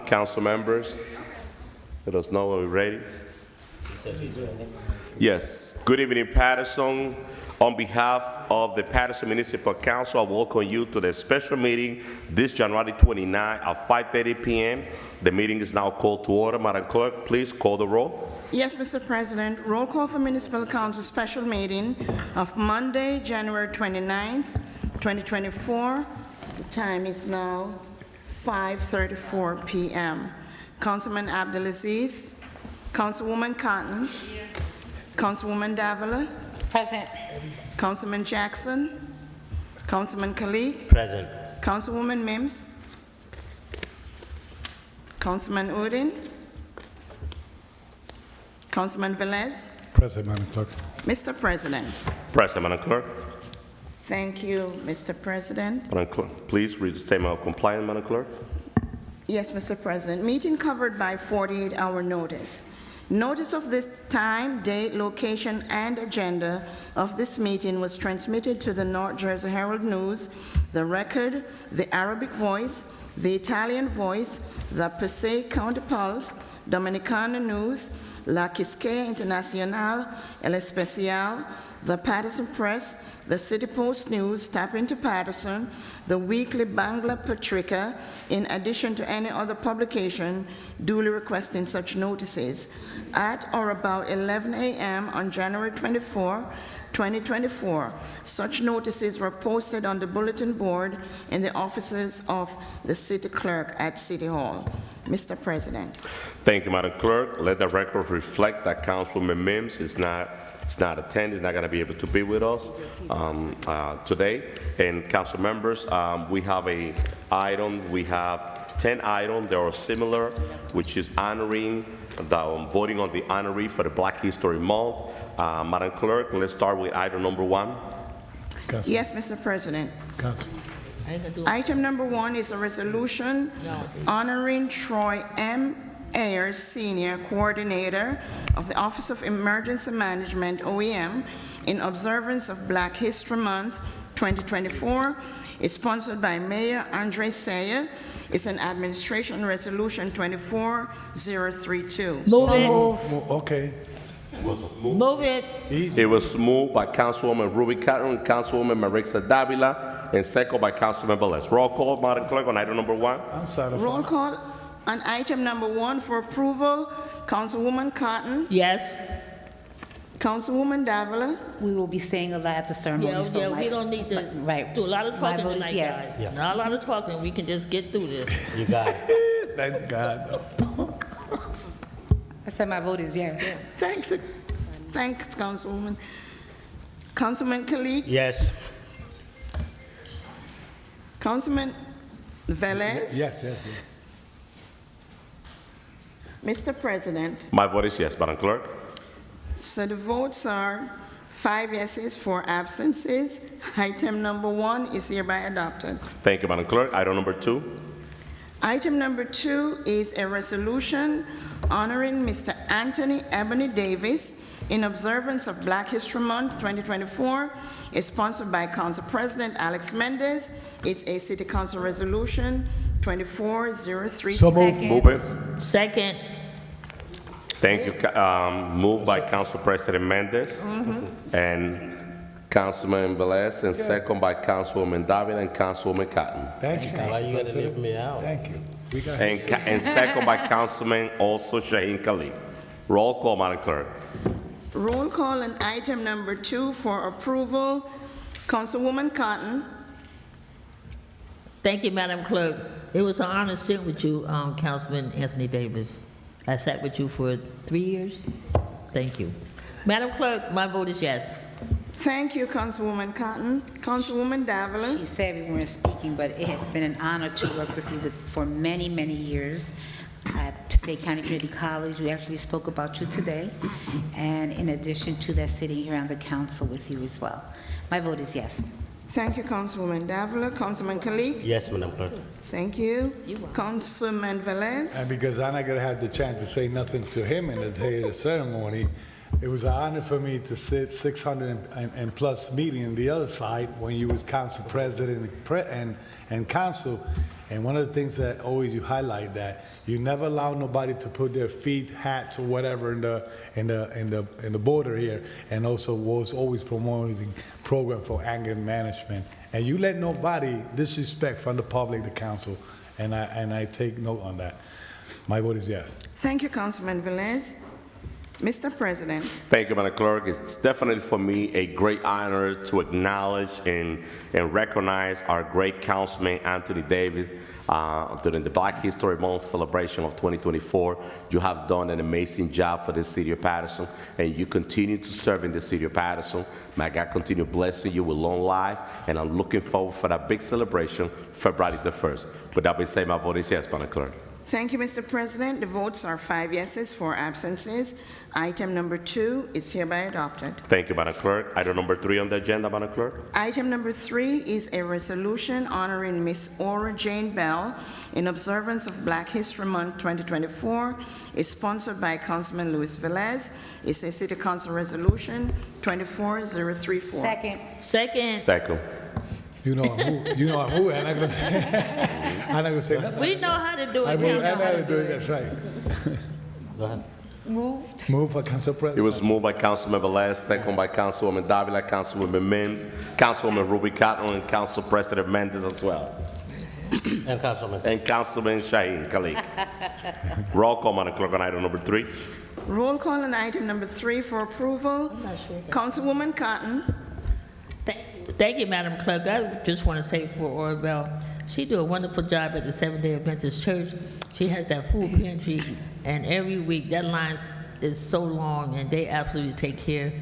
Council members, let us know when we're ready. Yes. Good evening, Paterson. On behalf of the Paterson Municipal Council, I welcome you to the special meeting this January 29 at 5:30 p.m. The meeting is now called to order. Madam Clerk, please call the roll. Yes, Mr. President. Roll call for Municipal Council special meeting of Monday, January 29th, 2024. The time is now 5:34 p.m. Councilman Abdelaziz, Councilwoman Cotton, Councilwoman Davila, Present. Councilman Jackson, Councilman Khalid, Present. Councilwoman Mims, Councilman Udin, Councilman Velez. Present, Madam Clerk. Mr. President. Present, Madam Clerk. Thank you, Mr. President. Madam Clerk, please read the statement of compliance, Madam Clerk. Yes, Mr. President. Meeting covered by 48-hour notice. Notice of this time, date, location, and agenda of this meeting was transmitted to the North Jersey Herald News, the Record, the Arabic Voice, the Italian Voice, the Passaic County Pulse, Dominicana News, La Quisqueya Internacional, El Especial, the Paterson Press, the City Post News, Tap into Paterson, the weekly Bangla Patrika, in addition to any other publication duly requesting such notices, at or about 11 a.m. on January 24, 2024. Such notices were posted on the bulletin board in the offices of the City Clerk at City Hall. Mr. President. Thank you, Madam Clerk. Let the record reflect that Councilwoman Mims is not attending, is not going to be able to be with us today. And council members, we have a item. We have 10 items. They are similar, which is honoring voting on the honoree for the Black History Month. Madam Clerk, let's start with item number 1. Council. Yes, Mr. President. Council. Item number 1 is a resolution honoring Troy M. Ayers, Senior, Coordinator of the Office of Emergency Management, OEM, in observance of Black History Month 2024. It's sponsored by Mayor Andre Sayer. It's an administration resolution 24032. Move it. Okay. Move it. Easy. It was moved by Councilwoman Ruby Cotton and Councilwoman Marixa Davila, and second by Councilman Velez. Roll call, Madam Clerk, on item number 1. Outside of Roll call on item number 1 for approval. Councilwoman Cotton, Yes. Councilwoman Davila, We will be staying alive at the ceremony. Yeah, so we don't need to right. do a lot of My talking vote is tonight, yes. guys. Yeah. Not a lot of talking, we can just get through this. You got it. Thanks, God. I said my vote is yes. thanks, Councilwoman. Councilman Khalid, Yes. Councilman Velez. Yes, yes, yes. Mr. President, My vote is yes, Madam Clerk. so the votes are 5 yeses, 4 absences. Item number 1 is hereby adopted. Thank you, Madam Clerk. Item number 2. Item number 2 is a resolution honoring Mr. Anthony Ebony Davis in observance of Black History Month 2024. It's sponsored by Council President Alex Mendez. It's a City Council resolution 24036. So moved. Move it. Second, Thank you. Moved by Council President Mendez and Councilman Velez, and second by Councilwoman Davila and Councilwoman Cotton. Thank you, Why Council you gonna leave President. me out? Thank you. We got And second by Councilman also Shaheen Khalid. Roll call, Madam Clerk. Roll call on item number 2 for approval. Councilwoman Cotton, thank you, Madam Clerk. It was an honor sitting with you, Councilman Anthony Davis. I sat with you for 3 years. Thank you. Madam Clerk, my vote is yes. thank you, Councilwoman Cotton. Councilwoman Davila, She said we weren't speaking, but it has been an honor to work with you for many, many years. At State County Community College, we actually spoke about you today, and in addition to that, sitting here on the council with you as well. My vote is yes. thank you, Councilwoman Davila. Councilman Khalid, Yes, Madam Clerk. thank you. Councilman Velez, And because I'm not gonna have the chance to say nothing to him in the day of the ceremony, It was an honor for me to sit 600 and plus meeting on the other side when you was council president and council. And one of the things that always you highlight that you never allow nobody to put their feet, hats, or whatever in the border here, and also was always promoting program for anger management. And you let nobody disrespect from the public, the council, and I take note on that. My vote is yes. Thank you, Councilman Velez. Mr. President, Thank you, Madam Clerk. It's definitely for me a great honor to acknowledge and recognize our great Councilman Anthony Davis during the Black History Month celebration of 2024. You have done an amazing job for the city of Paterson, and you continue to serve in the city of Paterson. May God continue blessing you with long life, and I'm looking forward for that big celebration, February the 1st. With that being said, my vote is yes, Madam Clerk. thank you, Mr. President. The votes are 5 yeses, 4 absences. Item number 2 is hereby adopted. Thank you, Madam Clerk. Item number 3 on the agenda, Madam Clerk. Item number 3 is a resolution honoring Miss Aura Jane Bell in observance of Black History Month 2024. It's sponsored by Councilman Luis Velez. It's a City Council Resolution 24034. Second. Second. You know I'm moving. I'm not gonna say. I'm not gonna say nothing. We know how to do it. I We know know how how to to do it. That's right. Go ahead. Move for council It president. was moved by Councilman Velez, second by Councilwoman Davila, Councilwoman Mims, Councilwoman Ruby Cotton, and Council President Mendez as well, And Councilman. and Councilman Shaheen Khalid. Roll call, Madam Clerk, on item number 3. Roll call on item number 3 for approval. Councilwoman Cotton. Thank you, Madam Clerk. I just want to say for Orville, she do a wonderful job at the Seventh-day Adventist Church. She has that food pantry, and every week that line is so long, and they absolutely take care of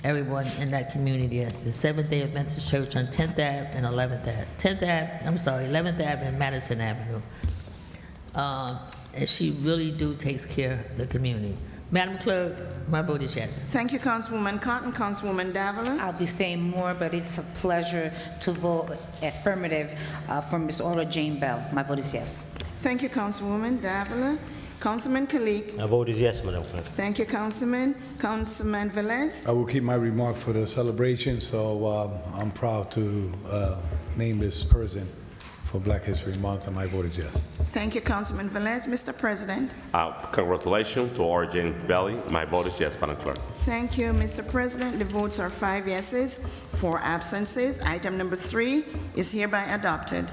everyone in that community at the Seventh-day Adventist Church on 10th Ave and 11th Ave. 11th Ave and Madison Avenue. And she really takes care of the community. Madam Clerk, my vote is yes. Thank you, Councilwoman Cotton. Councilwoman Davila. I'll be saying more, but it's a pleasure to vote affirmative for Ms. Aura Jane Bell. My vote is yes. Thank you, Councilwoman Davila. Councilman Kalik. My vote is yes, Madam Clerk. Thank you, Councilman. Councilman Velez. I will keep my remark for the celebration, so I'm proud to name this person for Black History Month, and my vote is yes. Thank you, Councilman Velez. Mr. President. Congratulations to Aura Jane Belly. My vote is yes, Madam Clerk. Thank you, Mr. President. The votes are 5 yeses, 4 absences. Item number 3 is hereby adopted.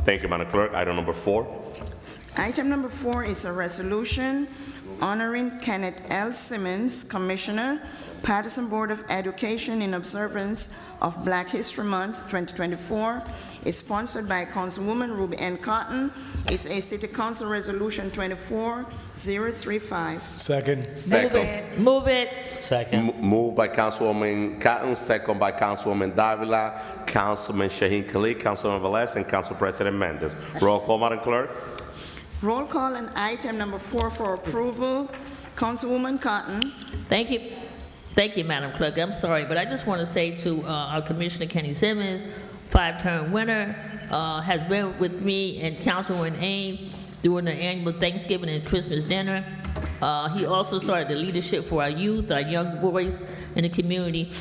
Thank you, Madam Clerk. Item number 4. Item number 4 is a resolution honoring Kenneth L. Simmons, Commissioner, Paterson Board of Education in observance of Black History Month 2024. It's sponsored by Councilwoman Ruby N. Cotton. It's a City Council Resolution 24035. Second. Second. Move it. Second. Moved by Councilwoman Cotton, second by Councilwoman Davila, Councilman Shaheen Khalid, Councilman Velez, and Council President Mendez. Roll call, Madam Clerk. Roll call on item number 4 for approval. Councilwoman Cotton. Thank you. Thank you, Madam Clerk. I'm sorry, but I just want to say to our Commissioner Kenny Simmons, 5-term winner, has been with me and Councilwoman Ames during the annual Thanksgiving and Christmas dinner. He also started the leadership for our youth, our young boys in the community,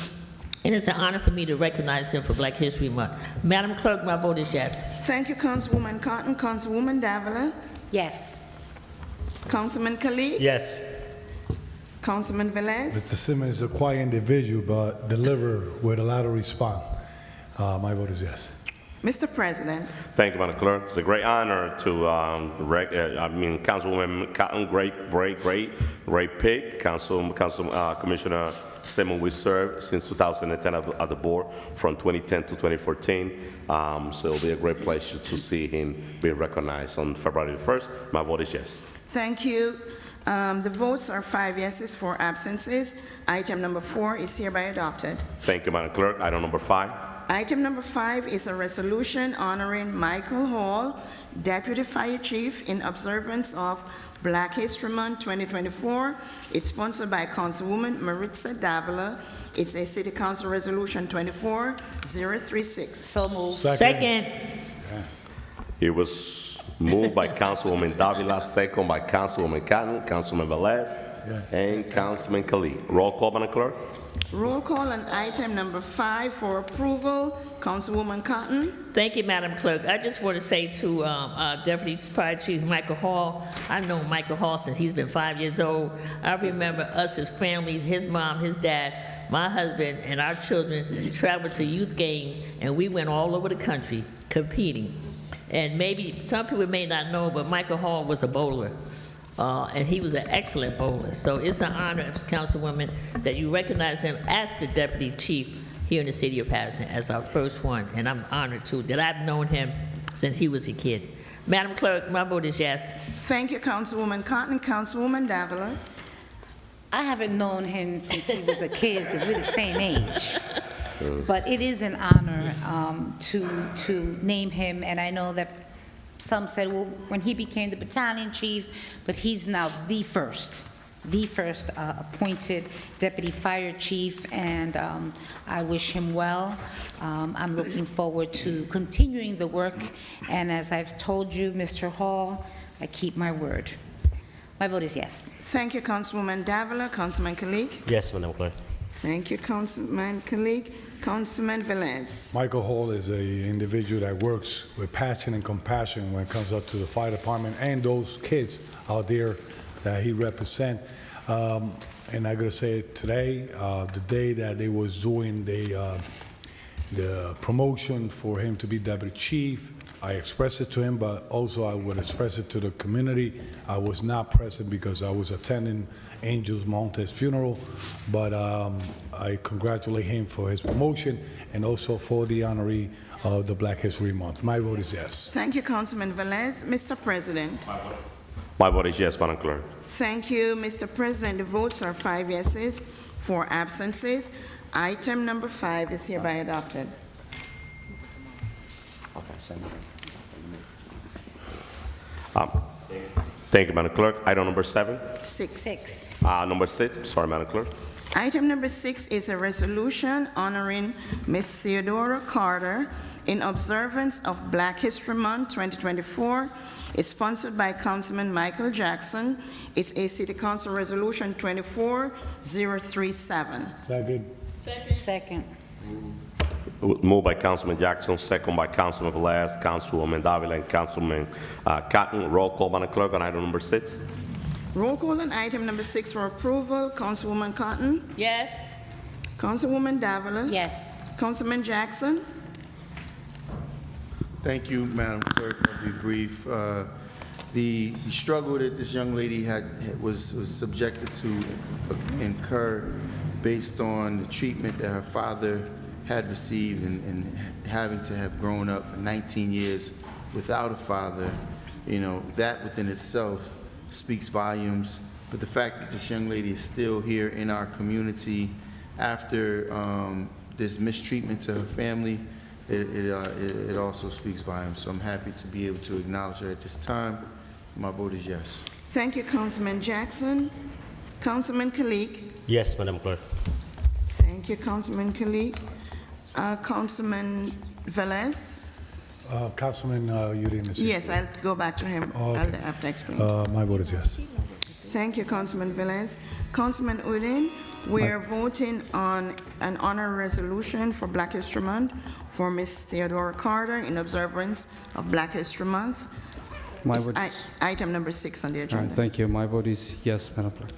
and it's an honor for me to recognize him for Black History Month. Madam Clerk, my vote is yes. Thank you, Councilwoman Cotton. Councilwoman Davila. Yes. Councilman Khalid. Yes. Councilman Velez. Mr. Simmons is a quiet individual, but deliver with a lot of response. My vote is yes. Mr. President. Thank you, Madam Clerk. It's a great honor to, Councilwoman Cotton, great pick. Commissioner Simmons, we served since 2010 at the board from 2010 to 2014. So it'll be a great pleasure to see him being recognized on February the 1st. My vote is yes. Thank you. The votes are 5 yeses, 4 absences. Item number 4 is hereby adopted. Thank you, Madam Clerk. Item number 5. Item number 5 is a resolution honoring Michael Hall, Deputy Fire Chief, in observance of Black History Month 2024. It's sponsored by Councilwoman Maritza Davila. It's a City Council Resolution 24036. So moved. Second. It was moved by Councilwoman Davila, second by Councilwoman Cotton, Councilman Velez. and Councilman Khalid. Roll call, Madam Clerk. Roll call on item number 5 for approval. Councilwoman Cotton. Thank you, Madam Clerk. I just want to say to Deputy Fire Chief Michael Hall, I've known Michael Hall since he's been 5 years old. I remember us as family, his mom, his dad, my husband, and our children traveled to youth games, and we went all over the country competing. And maybe some people may not know, but Michael Hall was a bowler. And he was an excellent bowler. So it's an honor, Councilwoman, that you recognize him as the deputy chief here in the city of Paterson as our first one. And I'm honored, too, that I've known him since he was a kid. Madam Clerk, my vote is yes. Thank you, Councilwoman Cotton. Councilwoman Davila. I haven't known him since he was a kid because we're the same age. But it is an honor to name him, and I know that some said, well, when he became the battalion chief, but he's now the first appointed deputy fire chief, and I wish him well. I'm looking forward to continuing the work, and as I've told you, Mr. Hall, I keep my word. My vote is yes. Thank you, Councilwoman Davila. Councilman Kalik. Yes, Madam Clerk. Thank you, Councilman Kalik. Councilman Velez. Michael Hall is an individual that works with passion and compassion when it comes up to the fire department and those kids out there that he represents. And I gotta say today, the day that they was doing the promotion for him to be deputy chief, I expressed it to him, but also I would express it to the community. I was not present because I was attending Angels Montes' funeral, but I congratulate him for his promotion and also for the honoree of the Black History Month. My vote is yes. Thank you, Councilman Velez. Mr. President. My vote is yes, Madam Clerk. Thank you, Mr. President. The votes are 5 yeses, 4 absences. Item number 5 is hereby adopted. Thank you, Madam Clerk. Item number 7. 6. Number 6, sorry, Madam Clerk. Item number 6 is a resolution honoring Ms. Theodora Carter in observance of Black History Month 2024. It's sponsored by Councilman Michael Jackson. It's a City Council Resolution 24037. Second. Moved by Councilman Jackson, second by Councilman Velez, Councilwoman Davila, and Councilman Cotton. Roll call, Madam Clerk, on item number 6. Roll call on item number 6 for approval. Councilwoman Cotton. Yes. Councilwoman Davila. Yes. Councilman Jackson. Thank you, Madam Clerk. I'll be brief. The struggle that this young lady was subjected to incur based on the treatment that her father had received and having to have grown up for 19 years without a father, you know, that within itself speaks volumes. But the fact that this young lady is still here in our community after this mistreatment to her family, it also speaks volumes. So I'm happy to be able to acknowledge her at this time. My vote is yes. Thank you, Councilman Jackson. Councilman Kalik. Yes, Madam Clerk. Thank you, Councilman Kalik. Councilman Velez. Councilman, you didn't say. Yes, I'll go back to him. Oh, okay. I'll have to explain. My vote is yes. Thank you, Councilman Velez. Councilman Udine, we are voting on an honor resolution for Black History Month for Ms. Theodora Carter in observance of Black History Month. It's item number 6 on the agenda. Thank you. My vote is yes, Madam Clerk.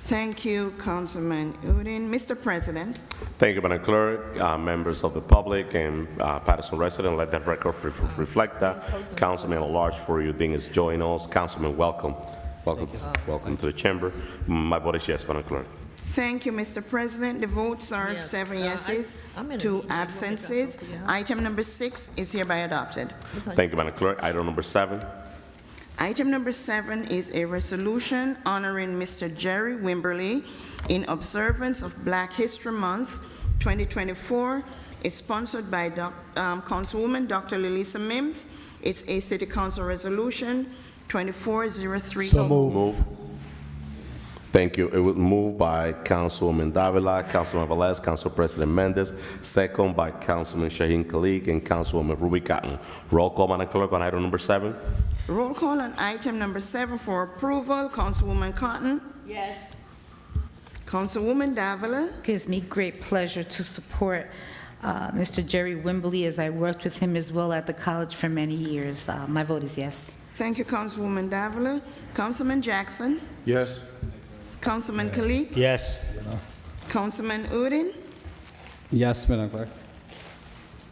Thank you, Councilman Udine. Mr. President. Thank you, Madam Clerk, members of the public, and Paterson resident. Let that record reflect that. Councilman at large for you, Ding is joining us. Councilman, welcome. Welcome to the chamber. My vote is yes, Madam Clerk. Thank you, Mr. President. The votes are Yes. 7 yeses, I'm in a 2 meeting. absences. Item number 6 is hereby adopted. Thank you, Madam Clerk. Item number 7. Item number 7 is a resolution honoring Mr. Jerry Wimberly in observance of Black History Month 2024. It's sponsored by Councilwoman Dr. Lilisa Mims. It's a City Council Resolution 2403. So moved. Move. Thank you. It was moved by Councilwoman Davila, Councilman Velez, Council President Mendez, second by Councilman Shaheen Khalid and Councilwoman Ruby Cotton. Roll call, Madam Clerk, on item number 7. Roll call on item number 7 for approval. Councilwoman Cotton. Yes. Councilwoman Davila. Gives me great pleasure to support Mr. Jerry Wimbley, as I worked with him as well at the college for many years. My vote is yes. Thank you, Councilwoman Davila. Councilman Jackson. Yes. Councilman Kalik. Yes. Councilman Udine. Yes, Madam Clerk.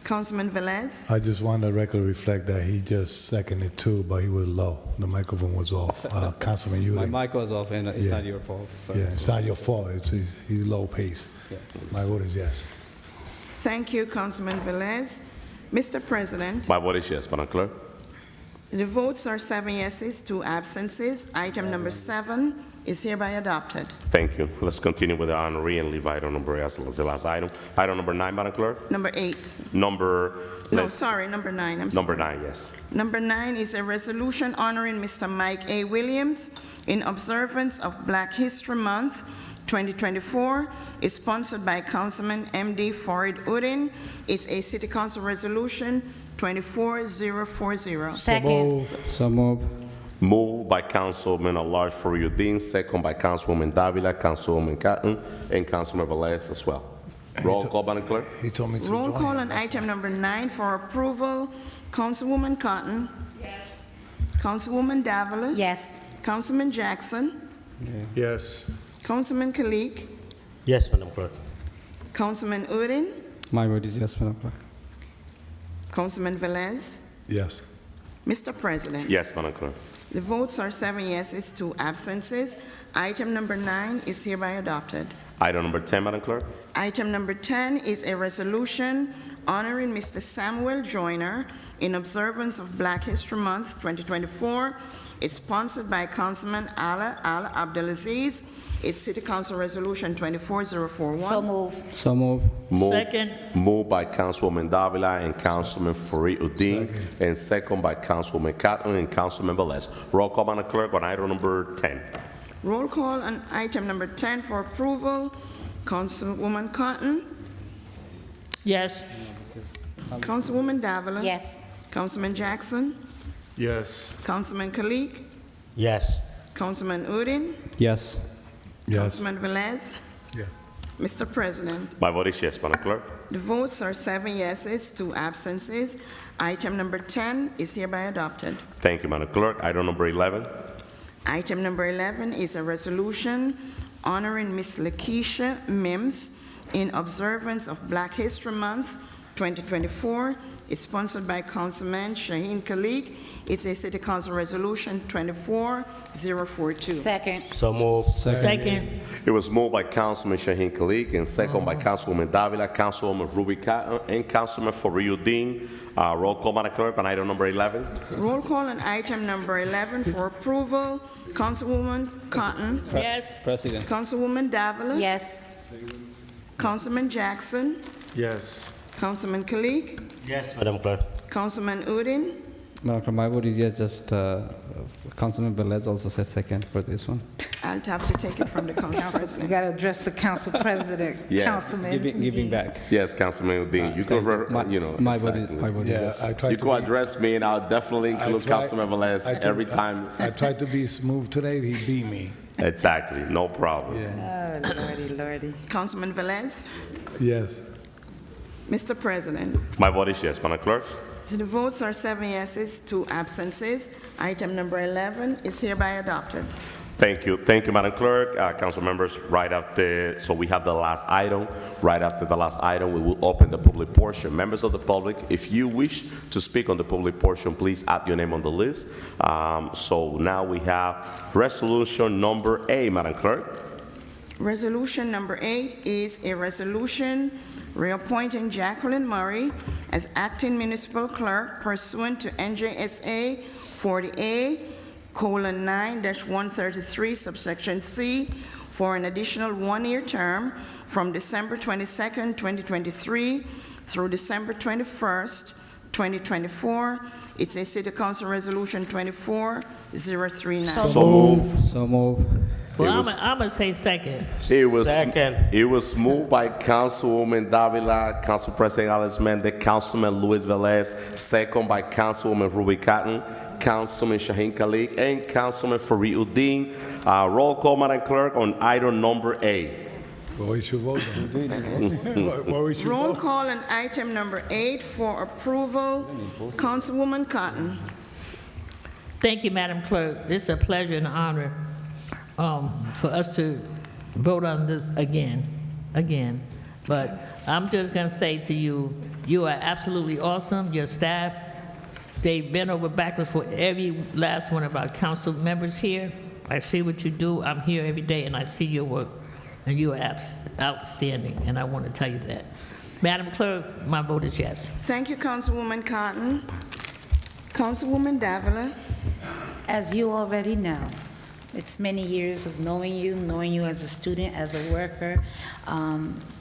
Councilman Velez. I just want the record to reflect that he just seconded too, but he was low. The microphone was off. Councilman My Udine. mic was off, and it's Yeah. not your fault. So. Yeah, it's not your fault. He's low pace. Yeah. My vote is yes. Thank you, Councilman Velez. Mr. President, My vote is yes, Madam Clerk. the votes are 7 yeses, 2 absences. Item number 7 is hereby adopted. Thank you. Let's continue with the honoree and leave item number 8 as the last item. Item number 9, Madam Clerk. Number 8. Number Number 9, I'm sorry. number 9, yes. Number 9 is a resolution honoring Mr. Mike A. Williams in observance of Black History Month 2024. It's sponsored by Councilman M.D. Farid Udine. It's a City Council Resolution 24040. Second. So move. Moved by Councilman at-large Farid, second by Councilwoman Davila, Councilwoman Cotton, and Councilman Velez as well. Roll call, Madam Clerk. He told me to Roll join call him. on item number 9 for approval. Councilwoman Cotton. Councilwoman Davila. Yes. Councilman Jackson. Yes. Councilman Kalik. Yes, Madam Clerk. Councilman Udine. My vote is yes, Madam Clerk. Councilman Velez. Yes. Mr. President. Yes, Madam Clerk. The votes are 7 yeses, 2 absences. Item number 9 is hereby adopted. Item number 10, Madam Clerk. Item number 10 is a resolution honoring Mr. Samuel Joyner in observance of Black History Month 2024. It's sponsored by Councilman Ala Abdelaziz. It's City Council Resolution 24041. So move. So move. Second. Moved by Councilwoman Davila and Councilman Farid Udine, and second by Councilwoman Cotton and Councilman Velez. Roll call, Madam Clerk, on item number 10. Roll call on item number 10 for approval. Councilwoman Cotton. Yes. Councilwoman Davila. Yes. Councilman Jackson. Yes. Councilman Kalik. Yes. Councilman Udine. Yes. Yes. Councilman Velez. Yeah. Mr. President, My vote is yes, Madam Clerk. the votes are 7 yeses, 2 absences. Item number 10 is hereby adopted. Thank you, Madam Clerk. Item number 11. Item number 11 is a resolution honoring Miss Lakeisha Mims in observance of Black History Month 2024. It's sponsored by Councilman Shaheen Kalik. It's a City Council Resolution 24042. Second. So move. Second. It was moved by Councilman Shaheen Kalik and second by Councilwoman Davila, Councilwoman Ruby Cotton, and Councilman Farid Udine. Roll call, Madam Clerk, on item number 11. Roll call on item number 11 for approval. Councilwoman Cotton. Yes. President. Councilwoman Davila. Yes. Councilman Jackson. Yes. Councilman Kalik. Yes, Madam Clerk. Councilman Udine. Madam Clerk, my vote is yes, just Councilman Velez also said second for this one. I'll have to take it from the Council You President. got to address the council president, Yes. Councilman. Giving back. Yes, Councilman Udine. You Thank you. can, you know. My vote is exactly. Yeah, yes. I tried You to can be, address me, and I'll definitely I include tried- Councilman Velez I took- every time. I tried to be smooth today, he beat me. Exactly, no problem. Yeah. Oh, lordy, lordy. Councilman Velez. Yes. Mr. President, My vote is yes, Madam Clerk. so the votes are 7 yeses, 2 absences. Item number 11 is hereby adopted. Thank you, Madam Clerk. Council members, right after, so we have the last item. Right after the last item, we will open the public portion. Members of the public, if you wish to speak on the public portion, please add your name on the list. So now we have resolution number 8, Madam Clerk. Resolution number 8 is a resolution reappointing Jacqueline Murray as acting municipal clerk pursuant to NJSA 40A:9-133 subsection C for an additional 1-year term from December 22nd, 2023 through December 21st, 2024. It's a City Council Resolution 24039. So So moved. So move. Well, I'm gonna say second. Second. It was moved by Councilwoman Davila, Council President Alex Mendez, Councilman Luis Velez, second by Councilwoman Ruby Cotton, Councilman Shaheen Khalid, and Councilman Fareed Uddin. Roll call, Madam Clerk, on item number A. Well, we should vote on. Well, we should Roll vote. call on item number 8 for approval. Councilwoman Cotton. Thank you, Madam Clerk. It's a pleasure and honor for us to vote on this again. But I'm just going to say to you, you are absolutely awesome. Your staff, they've been over backwards for every last one of our council members here. I see what you do. I'm here every day, and I see your work. And you are outstanding, and I want to tell you that. Madam Clerk, my vote is yes. Thank you, Councilwoman Cotton. Councilwoman Davila. As you already know, it's many years of knowing you as a student, as a worker.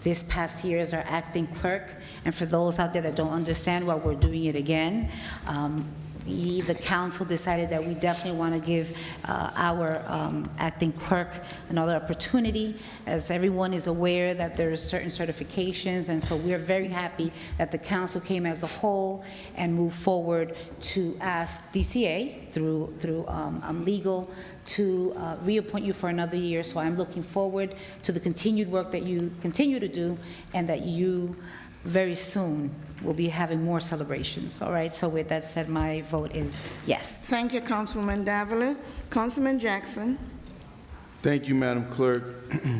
This past year as our acting clerk, and for those out there that don't understand why we're doing it again, we, the council, decided that we definitely want to give our acting clerk another opportunity. As everyone is aware that there are certain certifications, and so we're very happy that the council came as a whole and moved forward to ask DCA through legal to reappoint you for another year. So I'm looking forward to the continued work that you continue to do, and that you very soon will be having more celebrations. All right, so with that said, my vote is yes. Thank you, Councilwoman Davila. Councilman Jackson. Thank you, Madam Clerk.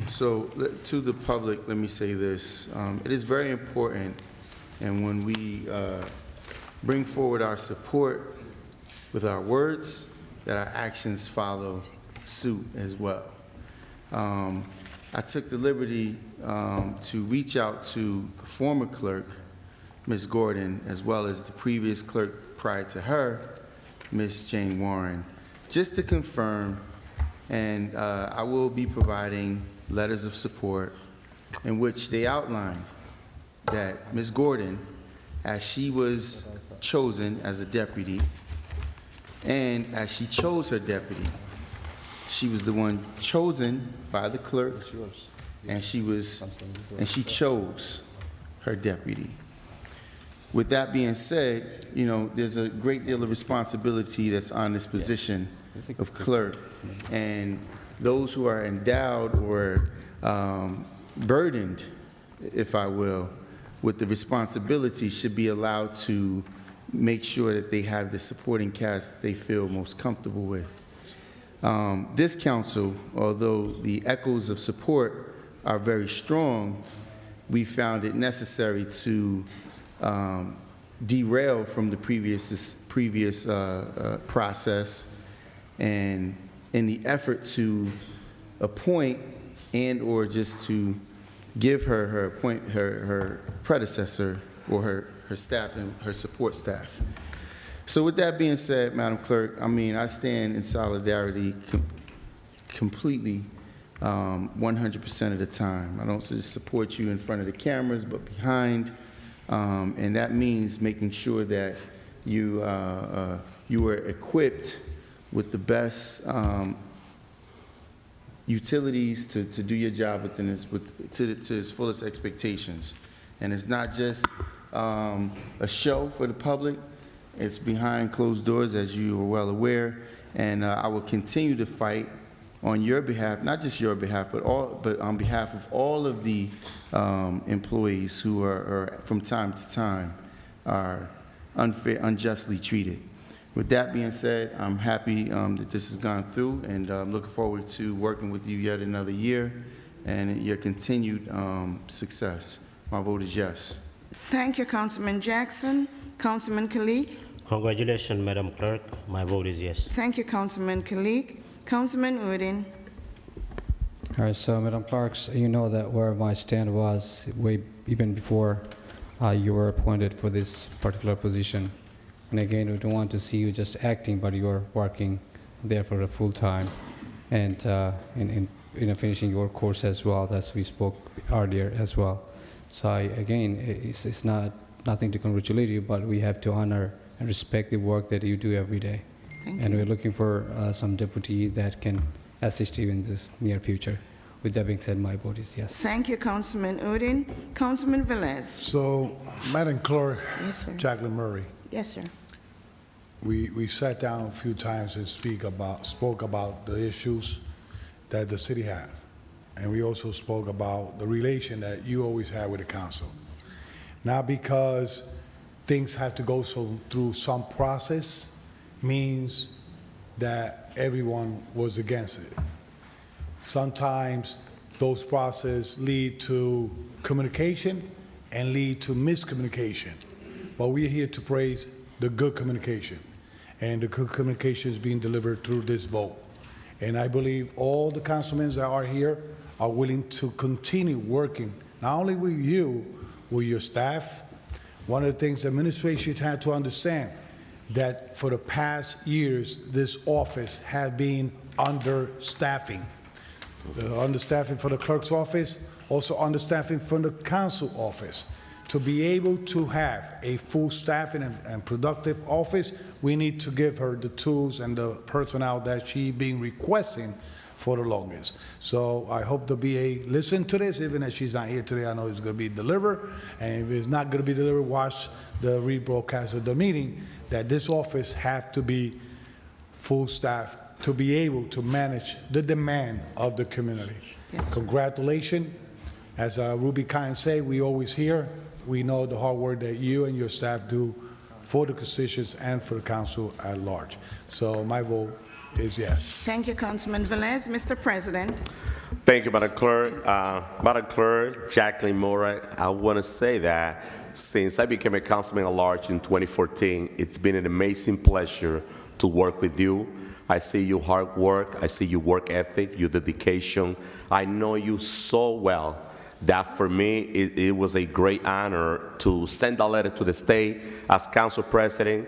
So to the public, let me say this. It is very important, and when we bring forward our support with our words, that our actions follow suit as well. I took the liberty to reach out to the former clerk, Ms. Gordon, as well as the previous clerk prior to her, Ms. Jane Warren, just to confirm, and I will be providing letters of support in which they outline that Ms. Gordon, as she was chosen as a deputy, and as she chose her deputy, she was the one chosen by the clerk, and she chose her deputy. With that being said, you know, there's a great deal of responsibility that's on this position of clerk, and those who are endowed or burdened, if I will, with the responsibility should be allowed to make sure that they have the supporting cast they feel most comfortable with. This council, although the echoes of support are very strong, we found it necessary to derail from the previous process, and in the effort to appoint and or just to give her predecessor or her staff and her support staff. So with that being said, Madam Clerk, I mean, I stand in solidarity completely 100% of the time. I don't just support you in front of the cameras, but behind, and that means making sure that you are equipped with the best utilities to do your job within to its fullest expectations. And it's not just a show for the public. It's behind closed doors, as you are well aware, and I will continue to fight on your behalf, not just your behalf, but on behalf of all of the employees who are from time to time are unjustly treated. With that being said, I'm happy that this has gone through, and I'm looking forward to working with you yet another year and your continued success. My vote is yes. Thank you, Councilman Jackson. Councilman Khalid. Congratulations, Madam Clerk. My vote is yes. Thank you, Councilman Khalid. Councilman Udin. All right, so Madam Clerks, you know that where my stand was even before you were appointed for this particular position. And again, we don't want to see you just acting, but you're working there for a full time, and in finishing your course as well, as we spoke earlier as well. So again, it's nothing to congratulate you, but we have to honor and respect the work that you do every day. Thank And you. we're looking for some deputy that can assist you in this near future. With that being said, my vote is yes. Thank you, Councilman Udine. Councilman Velez. So, Madam Clerk, Yes, sir. Jacqueline Murray, Yes, sir. we sat down a few times and spoke about the issues that the city had. And we also spoke about the relation that you always had with the council. Not because things have to go through some process means that everyone was against it. Sometimes those processes lead to communication and lead to miscommunication. But we're here to praise the good communication. And the good communication is being delivered through this vote. And I believe all the councilmen that are here are willing to continue working, not only with you, with your staff. One of the things the administration had to understand, that for the past years, this office has been understaffing. The understaffing for the clerk's office, also understaffing for the council office. To be able to have a full staffing and productive office, we need to give her the tools and the personnel that she's been requesting for the longest. So I hope the BA listen to this, even if she's not here today. I know it's going to be delivered, and if it's not going to be delivered, watch the rebroadcast of the meeting, that this office have to be full staff to be able to manage the demand of the community. Yes. Congratulations. As Ruby Kine say, we always hear. We know the hard work that you and your staff do for the constituents and for the council at large. So my vote is yes. Thank you, Councilman Velez. Mr. President. Thank you, Madam Clerk. Madam Clerk, Jacqueline Murray, I want to say that since I became a councilman at large in 2014, it's been an amazing pleasure to work with you. I see your hard work. I see your work ethic, your dedication. I know you so well that for me, it was a great honor to send a letter to the state as council president.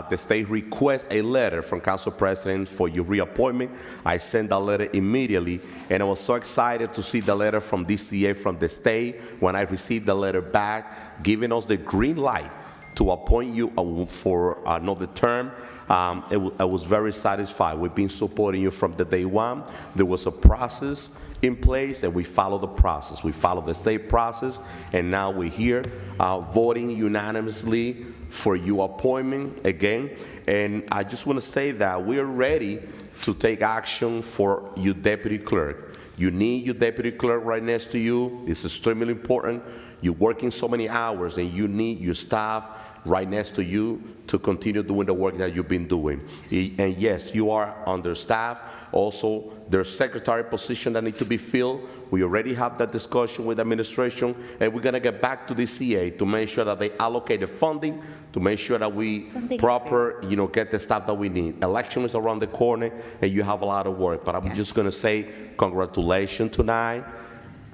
The state requests a letter from council president for your reappointment. I sent that letter immediately, and I was so excited to see the letter from DCA from the state when I received the letter back, giving us the green light to appoint you for another term. I was very satisfied. We've been supporting you from the day one. There was a process in place, and we followed the process. We followed the state process, and now we're here voting unanimously for your appointment again. And I just want to say that we're ready to take action for your deputy clerk. You need your deputy clerk right next to you. It's extremely important. You're working so many hours, and you need your staff right next to you to continue doing the work that you've been doing. And yes, you are understaffed. Also, there's secretary position that need to be filled. We already have that discussion with administration, and we're gonna get back to the CA to make sure that they allocate the funding, to make sure that we proper, get the staff that we need. Election is around the corner, and you have a lot of work, but I'm just gonna say congratulations tonight.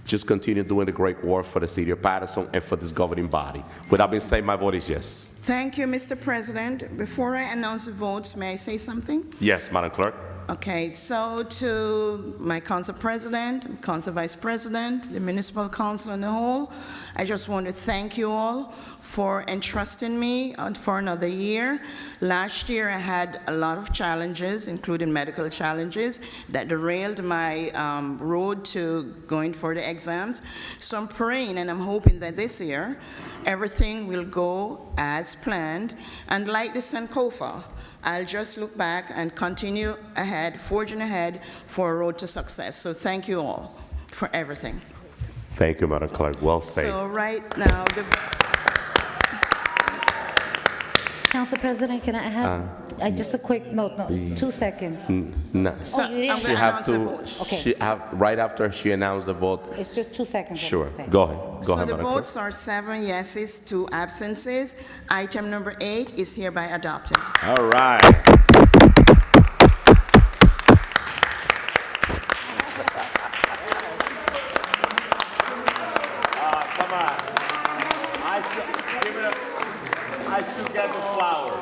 Just continue doing the great work for the city of Paterson and for this governing body. With that being said, my vote is yes. Thank you, Mr. President. Before I announce the votes, may I say something? Yes, Madam Clerk. Okay, so to my council president, council vice president, the municipal council and the whole, I just want to thank you all for entrusting me for another year. Last year I had a lot of challenges, including medical challenges, that derailed my road to going for the exams. So I'm praying and I'm hoping that this year everything will go as planned. And like the Sankofa, I'll just look back and continue ahead, forging ahead for a road to success. So thank you all for everything. Thank you, Madam Clerk. Well said. So right now, Council President, can I have just a quick note? No, 2 seconds. No. so Oh, you I'm didn't- going to announce the vote. Okay. Right after she announced the vote. It's just 2 seconds. I'm Sure. saying. Go ahead. So Madam the Clerk. votes are 7 yeses, 2 absences. Item number 8 is hereby adopted. All right. Come on. I should get the flower.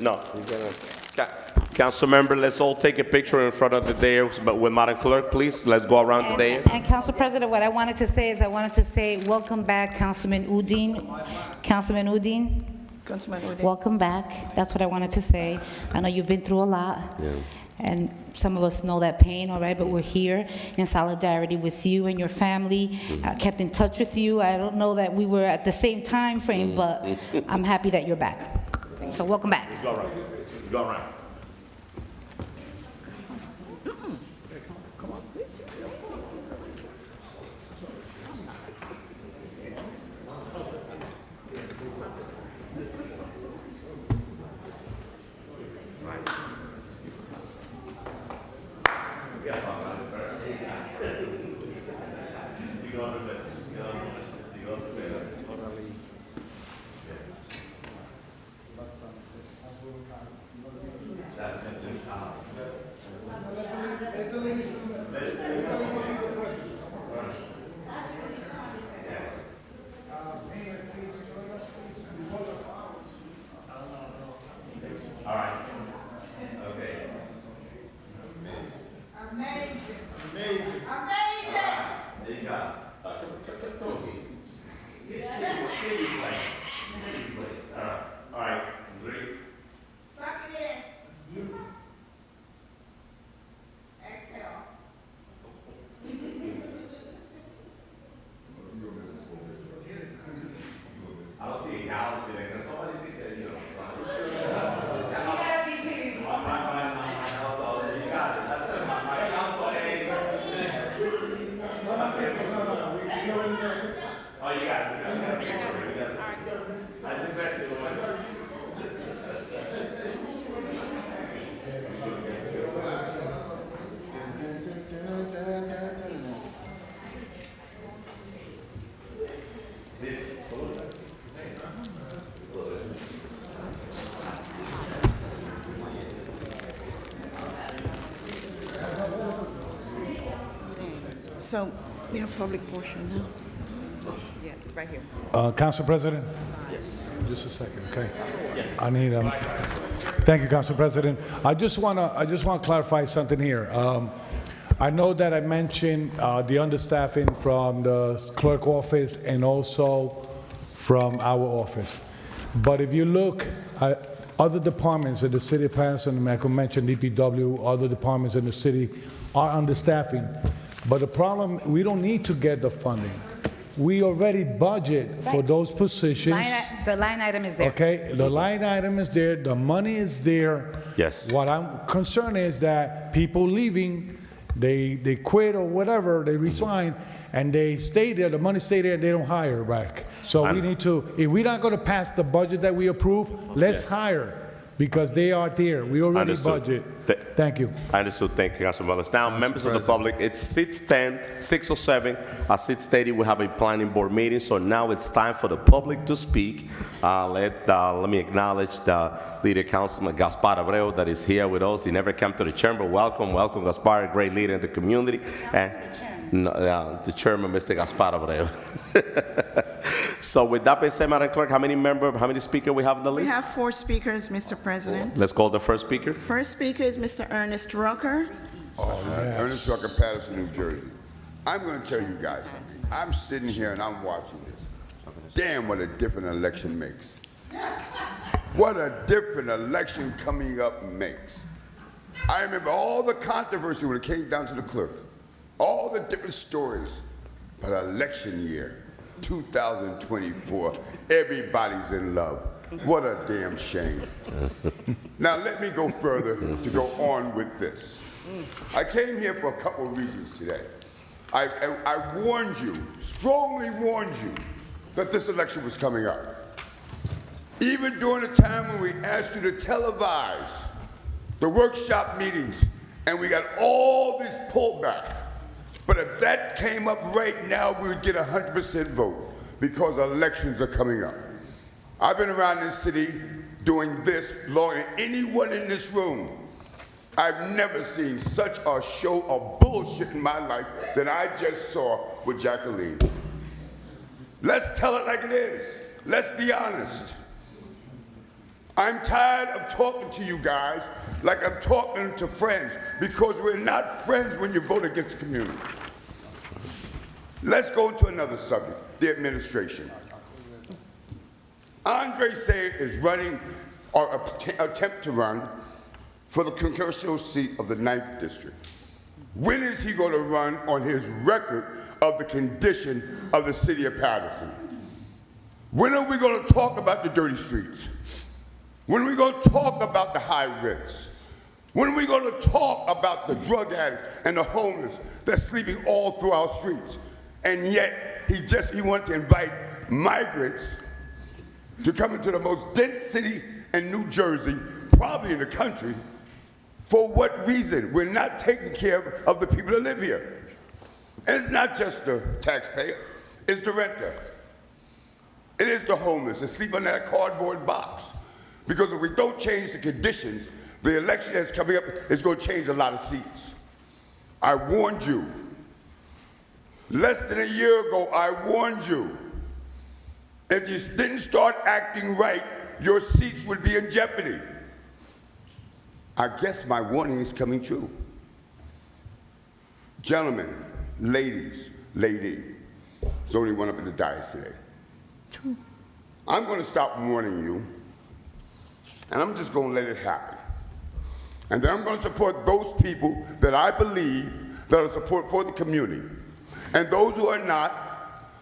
No. Council member, let's all take a picture in front of the dais, but with Madam Clerk, please. Let's go around the dais. And Council President, what I wanted to say is welcome back Councilman Udine. Councilman Udine. Councilman O'Day. Welcome back. That's what I wanted to say. I know you've been through a lot. Yeah. And some of us know that pain, all right, but we're here in solidarity with you and your family. I kept in touch with you. I don't know that we were at the same time frame, but I'm happy that you're back. So welcome back. Go around. Go around. So, we have public portion now. Yeah, right here. Council President? Yes. Just a second, okay? I need, thank you, Council President. I just want to clarify something here. I know that I mentioned the understaffing from the clerk office and also from our office. But if you look at other departments in the city of Paterson, I could mention DPW, other departments in the city are understaffing. But the problem, we don't need to get the funding. We already budget for those positions. The line item is there. Okay, the line item is there, the money is there. Yes. What I'm concerned is that people leaving, they quit or whatever, they resign, and they stay there, the money stay there, and they don't hire back. So we need to, if we're not gonna pass the budget that we approve, let's hire, because they are there. We already Understood. budget. Thank you. I understood. Thank you, Councilman Wallace. Now, members of the public, it's 6:10, 6:07. At 6:30, we have a planning board meeting, so now it's time for the public to speak. Let me acknowledge the leader, Councilman Gaspar Abreu, that is here with us. He never came to the chamber. Welcome, welcome, Gaspar, a great leader in the community. And the chairman, Mr. Gaspar Abreu. So with that being said, Madam Clerk, how many speakers we have on the We list? have 4 speakers, Mr. President. Let's call the first speaker. First speaker is Mr. Ernest Rucker. Ernest Rucker, Paterson, New Jersey. I'm going to tell you guys something. I'm sitting here and I'm watching this. Damn, what a different election makes. What a different election coming up makes. I remember all the controversy when it came down to the clerk. All the different stories. But election year, 2024, everybody's in love. What a damn shame. Now let me go further to go on with this. I came here for a couple of reasons today. I warned you, strongly warned you, that this election was coming up. Even during the time when we asked you to televise the workshop meetings and we got all this pullback. But if that came up right now, we would get 100% vote because elections are coming up. I've been around this city doing this longer than anyone in this room. I've never seen such a show of bullshit in my life than I just saw with Jacqueline. Let's tell it like it is. Let's be honest. I'm tired of talking to you guys like I'm talking to friends, because we're not friends when you vote against the community. Let's go to another subject, the administration. Andre Say is running, or attempt to run, for the congressional seat of the 9th District. When is he going to run on his record of the condition of the city of Paterson? When are we going to talk about the dirty streets? When are we going to talk about the high rents? When are we going to talk about the drug addicts and the homeless that's sleeping all through our streets? And yet, he wanted to invite migrants to come into the most dense city in New Jersey, probably in the country. For what reason? We're not taking care of the people that live here. And it's not just the taxpayer, it's the renter. It is the homeless that sleep in that cardboard box. Because if we don't change the conditions, the election that's coming up is going to change a lot of seats. I warned you. Less than a year ago, I warned you. If you didn't start acting right, your seats would be in jeopardy. I guess my warning is coming true. Gentlemen, ladies, lady, there's only one up in the dais today. True. I'm going to stop warning you, and I'm just going to let it happen. And then I'm going to support those people that I believe that are support for the community. And those who are not,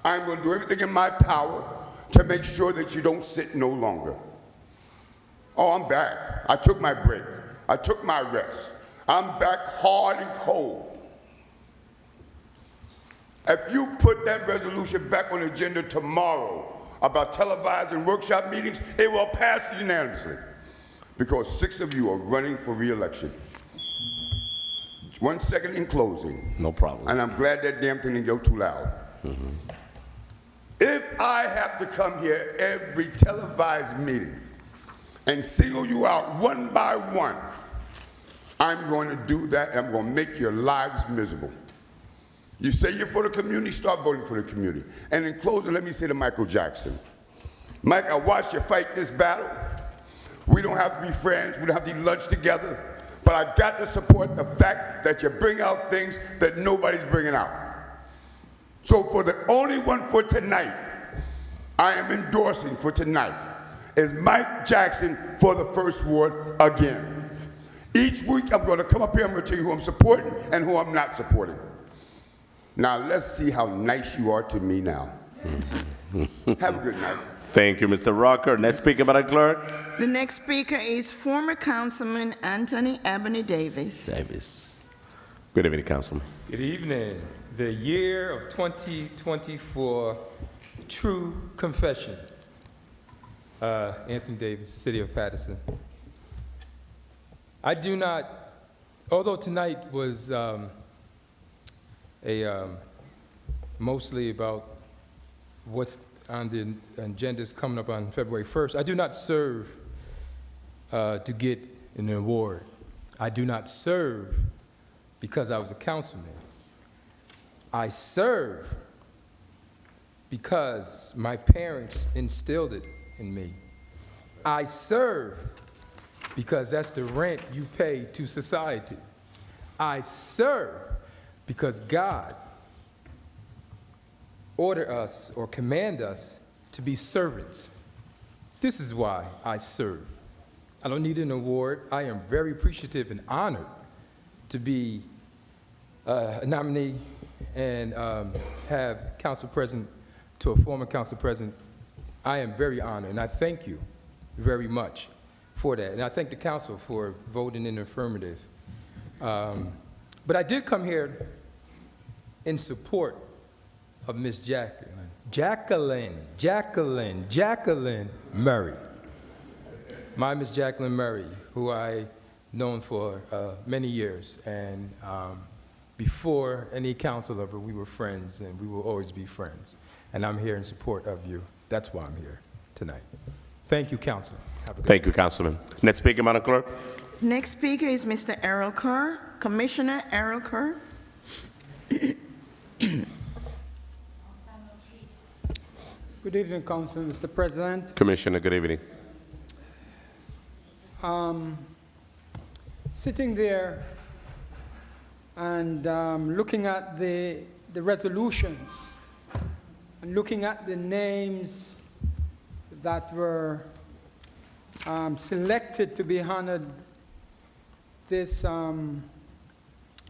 I'm going to do everything in my power to make sure that you don't sit no longer. Oh, I'm back. I took my break. I took my rest. I'm back hard and cold. If you put that resolution back on the agenda tomorrow about televised and workshop meetings, it will pass unanimously because 6 of you are running for re-election. 1 second in closing. No problem. And I'm glad that damn thing didn't go too loud. Mm-hmm. If I have to come here every televised meeting and single you out one by one, I'm going to do that, and I'm going to make your lives miserable. You say you're for the community, start voting for the community. And in closing, let me say to Michael Jackson, Mike, I watched you fight this battle. We don't have to be friends, we don't have to eat lunch together, but I got to support the fact that you bring out things that nobody's bringing out. So for the only one for tonight, I am endorsing for tonight, is Mike Jackson for the first ward again. Each week I'm going to come up here, I'm going to tell you who I'm supporting and who I'm not supporting. Now let's see how nice you are to me now. Have a good night. Thank you, Mr. Rucker. Next speaker, Madam Clerk. The next speaker is former Councilman Anthony Ebony Davis. Good evening, Councilman. Good evening. The year of 2024, true confession. Anthony Davis, City of Paterson. I do not, although tonight was mostly about what's on the agendas coming up on February 1st, I do not serve to get an award. I do not serve because I was a councilman. I serve because my parents instilled it in me. I serve because that's the rent you pay to society. I serve because God order us or command us to be servants. This is why I serve. I don't need an award. I am very appreciative and honored to be a nominee and have council president to a former council president. I am very honored, and I thank you very much for that. And I thank the council for voting in the affirmative. But I did come here in support of Miss Jacqueline Murray. My Miss Jacqueline Murray, who I known for many years. And before any council ever, we were friends, and we will always be friends. And I'm here in support of you. That's why I'm here tonight. Thank you, council. Have a good Thank you, Councilman. Next speaker, Madam Clerk. Next speaker is Mr. Errol Kerr, Commissioner Errol Kerr. Good evening, Council, Mr. President. Commissioner, good evening. Sitting there and looking at the resolution and looking at the names that were selected to be honored this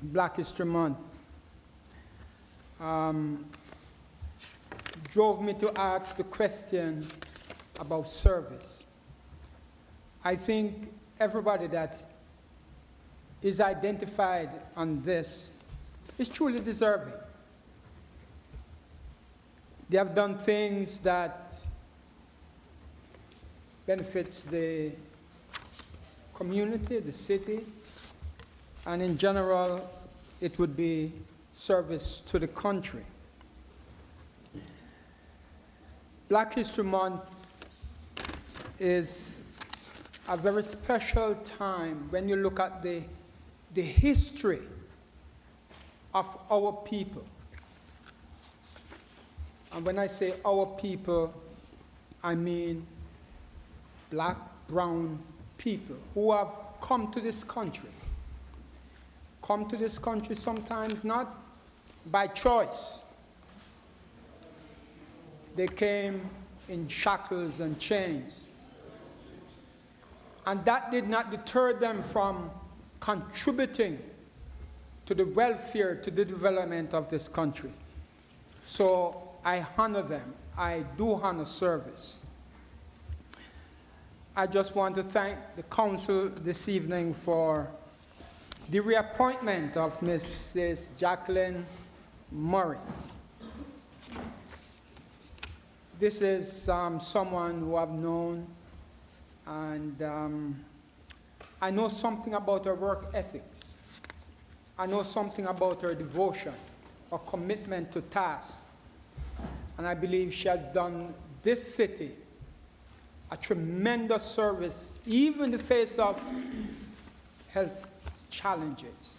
Black History Month drove me to ask the question about service. I think everybody that is identified on this is truly deserving. They have done things that benefits the community, the city, and in general, it would be service to the country. Black History Month is a very special time when you look at the history of our people. And when I say our people, I mean black, brown people who have come to this country. Come to this country sometimes not by choice. They came in shackles and chains. And that did not deter them from contributing to the welfare, to the development of this country. So I honor them. I do honor service. I just want to thank the council this evening for the reappointment of Mrs. Jacqueline Murray. This is someone who I've known, and I know something about her work ethics. I know something about her devotion, her commitment to task. And I believe she has done this city a tremendous service, even in the face of health challenges.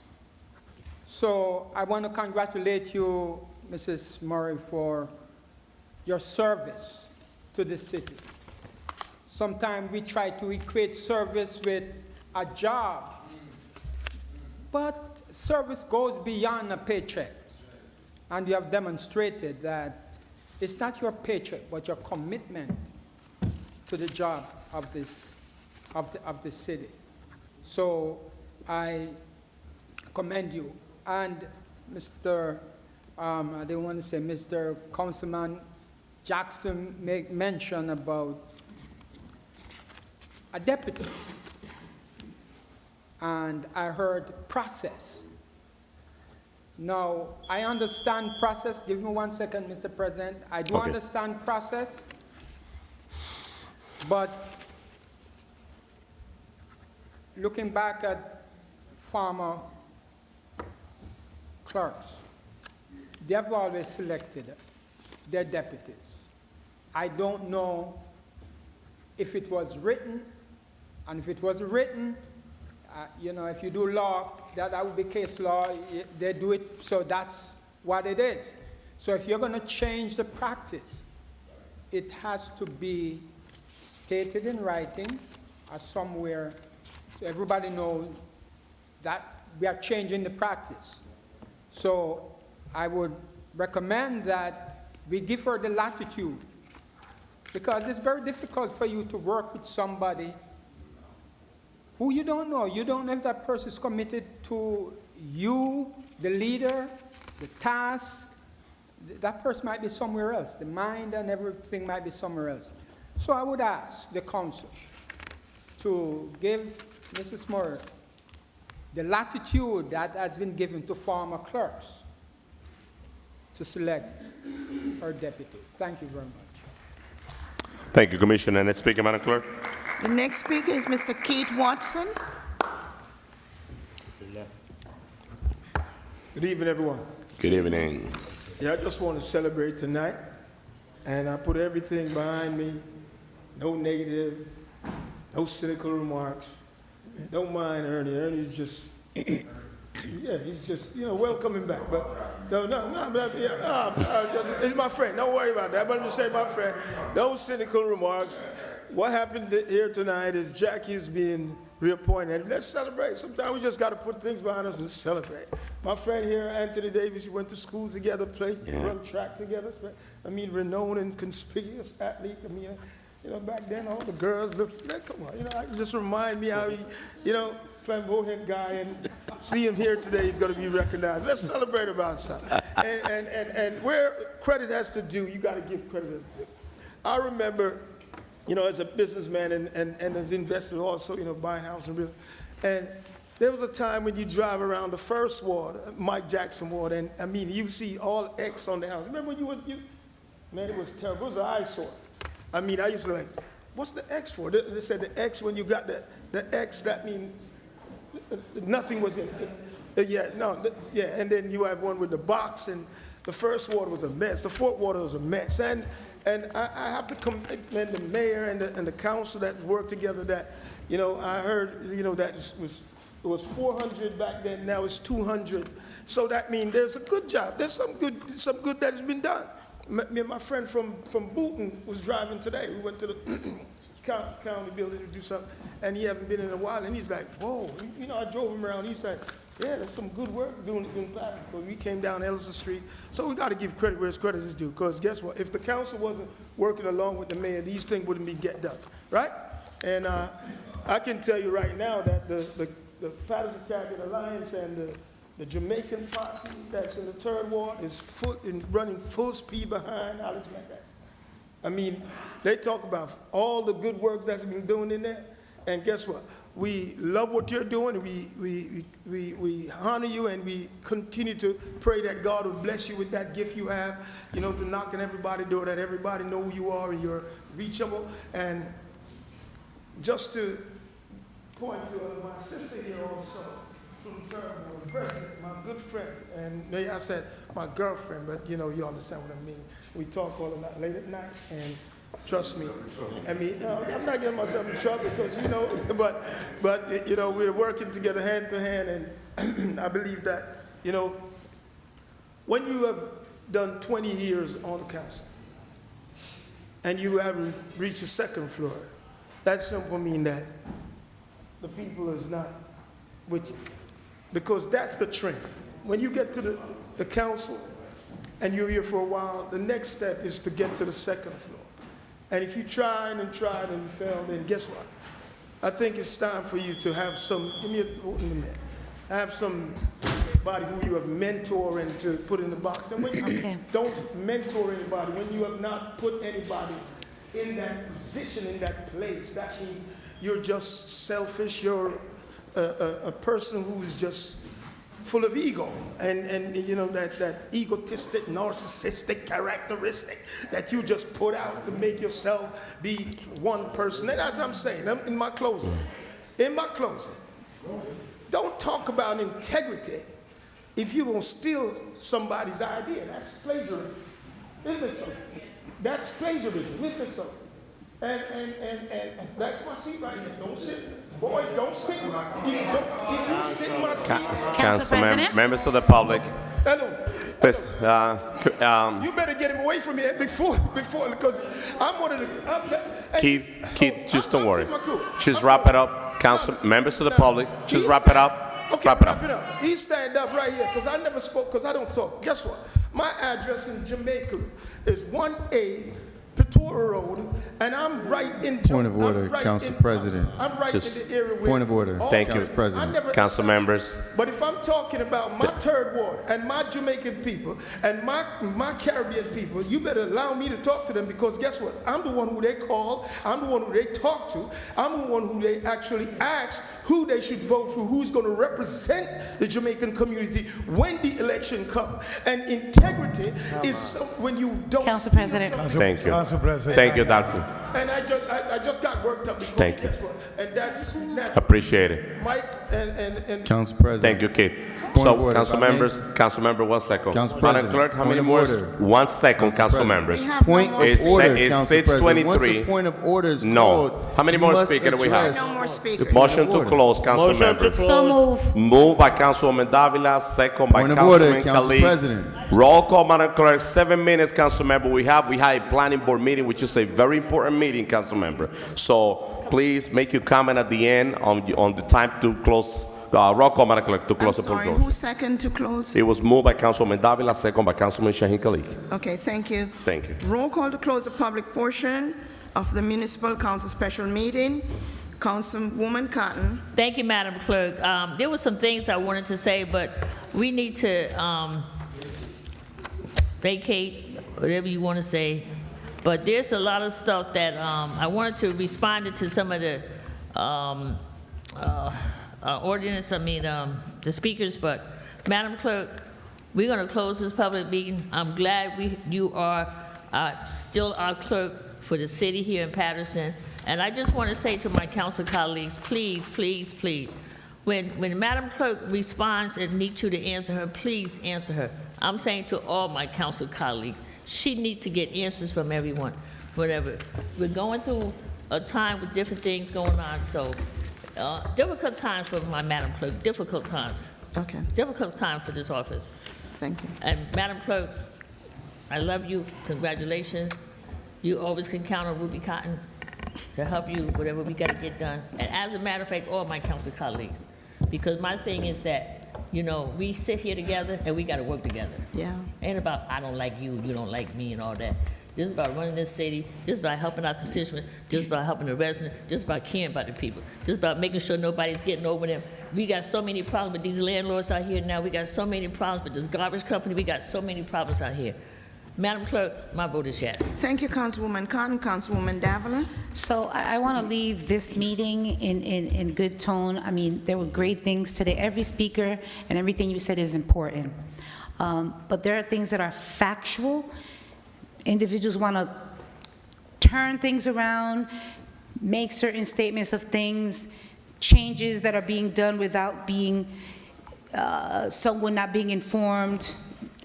So I want to congratulate you, Mrs. Murray, for your service to the city. Sometimes we try to equate service with a job, but service goes beyond a paycheck. And you have demonstrated that it's not your paycheck, but your commitment to the job of this city. So I commend you. And Mr. I didn't want to say Mr. Councilman Jackson make mention about a deputy. And I heard process. Now, I understand process. Give me 1 second, Mr. President. I do understand process, but looking back at former clerks, they have always selected their deputies. I don't know if it was written, and if it was written, you know, if you do law, that would be case law. They do it, so that's what it is. So if you're going to change the practice, it has to be stated in writing or somewhere so everybody knows that we are changing the practice. So I would recommend that we give her the latitude, because it's very difficult for you to work with somebody who you don't know. You don't know if that person is committed to you, the leader, the task. That person might be somewhere else. The mind and everything might be somewhere else. So I would ask the council to give Mrs. Murray the latitude that has been given to former clerks to select her deputy. Thank you very much. Thank you, Commissioner. Next speaker, Madam Clerk. The next speaker is Mr. Keith Watson. Good evening, everyone. Good evening. Yeah, I just want to celebrate tonight, and I put everything behind me. No negative, no cynical remarks. Don't mind Ernie. Ernie's just, yeah, he's just, you know, welcoming back. But he's my friend. Don't worry about that. But I'm just saying, my friend, no cynical remarks. What happened here tonight is Jackie's being reappointed. Let's celebrate. Sometimes we just got to put things behind us and celebrate. My friend here, Anthony Davis, we went to school together, played, run track together. I mean, renowned and conspicuous athlete. I mean, You know, back then, all the girls looked, come on, you know, it just remind me how he, you know, flamboyant guy, and see him here today, he's gonna be recognized. Let's celebrate about something. And where credit has to do, you gotta give credit as due. I remember, you know, as a businessman and as an investor also, you know, buying house and real estate, and there was a time when you drive around the first ward, Mike Jackson ward, and I mean, you see all X on the house. Remember when man, it was terrible. It was an eyesore. I mean, I used to like, what's the X for? They said the X, when you got the X, that means nothing was in it. And then you have one with the box, and the first ward was a mess. The fourth ward was a mess. And I have to commend the mayor and the council that worked together that, you know, I heard, you know, that it was 400 back then, now it's 200. So that means there's a good job. There's some good that has been done. Me and my friend from Booton was driving today. We went to the county building to do something, and he hasn't been in a while, and he's like, whoa, you know, I drove him around. He's like, yeah, there's some good work doing Paterson. Because we came down Ellison Street. So we got to give credit where credit is due, because guess what? If the council wasn't working along with the mayor, these things wouldn't be get done, right? And I can tell you right now that the Paterson Caribbean Alliance and the Jamaican posse that's in the third ward is running full speed behind Alex McDass. I mean, they talk about all the good work that's been doing in there, and guess what? We love what you're doing. We honor you, and we continue to pray that God will bless you with that gift you have, you know, to knock on everybody's door, that everybody know who you are and you're reachable. And just to point to my sister here also, from the third ward, president, my good friend, and maybe I said my girlfriend, but you know, you understand what I mean. We talk all the night, late at night, and trust me. I mean, I'm not getting myself in trouble because, you know, but you know, we're working together hand to hand, and I believe that, you know, when you have done 20 years on the council and you haven't reached the second floor, that simply means that the people is not with you, because that's the trend. When you get to the council and you're here for a while, the next step is to get to the second floor. And if you tried and you failed, then guess what? I think it's time for you to have have somebody who you have mentored and to put in the box. And when you don't mentor anybody, when you have not put anybody in that position, in that place, that means you're just selfish. You're a person who is just full of ego, and you know, that egotistic, narcissistic characteristic that you just put out to make yourself be one person. And as I'm saying, in my closing, don't talk about integrity if you're going to steal somebody's idea. That's plagiarism. Isn't it so? That's plagiarism, isn't it so? And that's my seat right there. Don't sit. Boy, don't sit. If you sit in my seat. Council President? Members of the public. Hello. Please, You better get him away from here before, because I'm one of the. Keith, just don't worry. Just wrap it up. Council, members of the public, just wrap it up. Okay, wrap it up. He stand up right here, because I never spoke, because I don't talk. Guess what? My address in Jamaica is 1A Pretoria Road, and I'm right in. Point of order, Council President. I'm right in the area where. Point of order. Thank you, President. Council members. But if I'm talking about my third ward and my Jamaican people and my Caribbean people, you better allow me to talk to them, because guess what? I'm the one who they call, I'm the one who they talk to, I'm the one who they actually ask who they should vote for, who's going to represent the Jamaican community when the election comes. And integrity is when you don't. Council President. Thank you. Council President. Thank you, Doctor. And I just got worked up because Thank you. guess what? And that's Appreciate it. Mike and Council President. Thank you, Keith. Point of So, order, council if I may. members, 1 second. Council Madam President, Clerk, how point many of more? order. 1 second, council President. members. We have Point no of It's order, it's Council President. Once 6:23. a point of order is No. called, How many you more must speakers do we have? address No more the speakers. Motion point to of order. close, council members. So move. Moved by Councilwoman Davila, second by Point of order, Councilman Council Khalid. President. Roll call, Madam Clerk, 7 minutes, council member. We had a planning board meeting, which is a very important meeting, council member. So please make your comment at the end on the time to close. Roll call, Madam Clerk, to I'm close the sorry, public. who's second to close? It was moved by Councilwoman Davila, second by Councilman Shahin Khalid. Okay, thank you. Thank you. Roll call to close the public portion. of the Municipal Council Special Meeting. Councilwoman Cotton. Thank you, Madam Clerk. There were some things I wanted to say, but we need to vacate, whatever you want to say. But there's a lot of stuff that I wanted to respond to some of the the speakers, but Madam Clerk, we're going to close this public meeting. I'm glad you are still our clerk for the city here in Paterson. And I just want to say to my council colleagues, please, please, please, when Madam Clerk responds and needs you to answer her, please answer her. I'm saying to all my council colleagues, she needs to get answers from everyone, whatever. We're going through a time with different things going on, so difficult times for my Madam Clerk, difficult times. Okay, Difficult time for this office. thank you. And Madam Clerk, I love you, congratulations. You always can count on Ruby Cotton to help you, whatever we gotta get done. And as a matter of fact, all my council colleagues. Because my thing is that, you know, we sit here together and we gotta work together. Yeah. Ain't about, I don't like you, you don't like me and all that. This is about running this city, this is about helping our constituents, this is about helping the residents, this is about caring about the people. This is about making sure nobody's getting over them. We got so many problems with these landlords out here now. We got so many problems with this garbage company. We got so many problems out here. Madam Clerk, my vote is yes. Thank you, Councilwoman Cotton. Councilwoman Davila. So I want to leave this meeting in good tone. I mean, there were great things today. Every speaker and everything you said is important. But there are things that are factual. Individuals want to turn things around, make certain statements of things, changes that are being done without being, someone not being informed.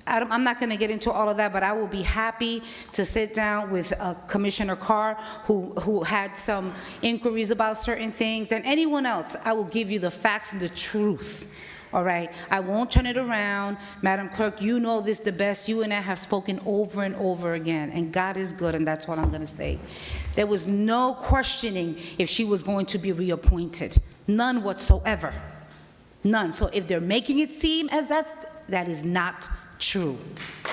I'm not going to get into all of that, but I will be happy to sit down with Commissioner Carr, who had some inquiries about certain things, and anyone else. I will give you the facts and the truth. All right, I won't turn it around. Madam Clerk, you know this the best. You and I have spoken over and over again, and God is good, and that's what I'm going to say. There was no questioning if she was going to be reappointed. None whatsoever. None. So if they're making it seem as that is not true.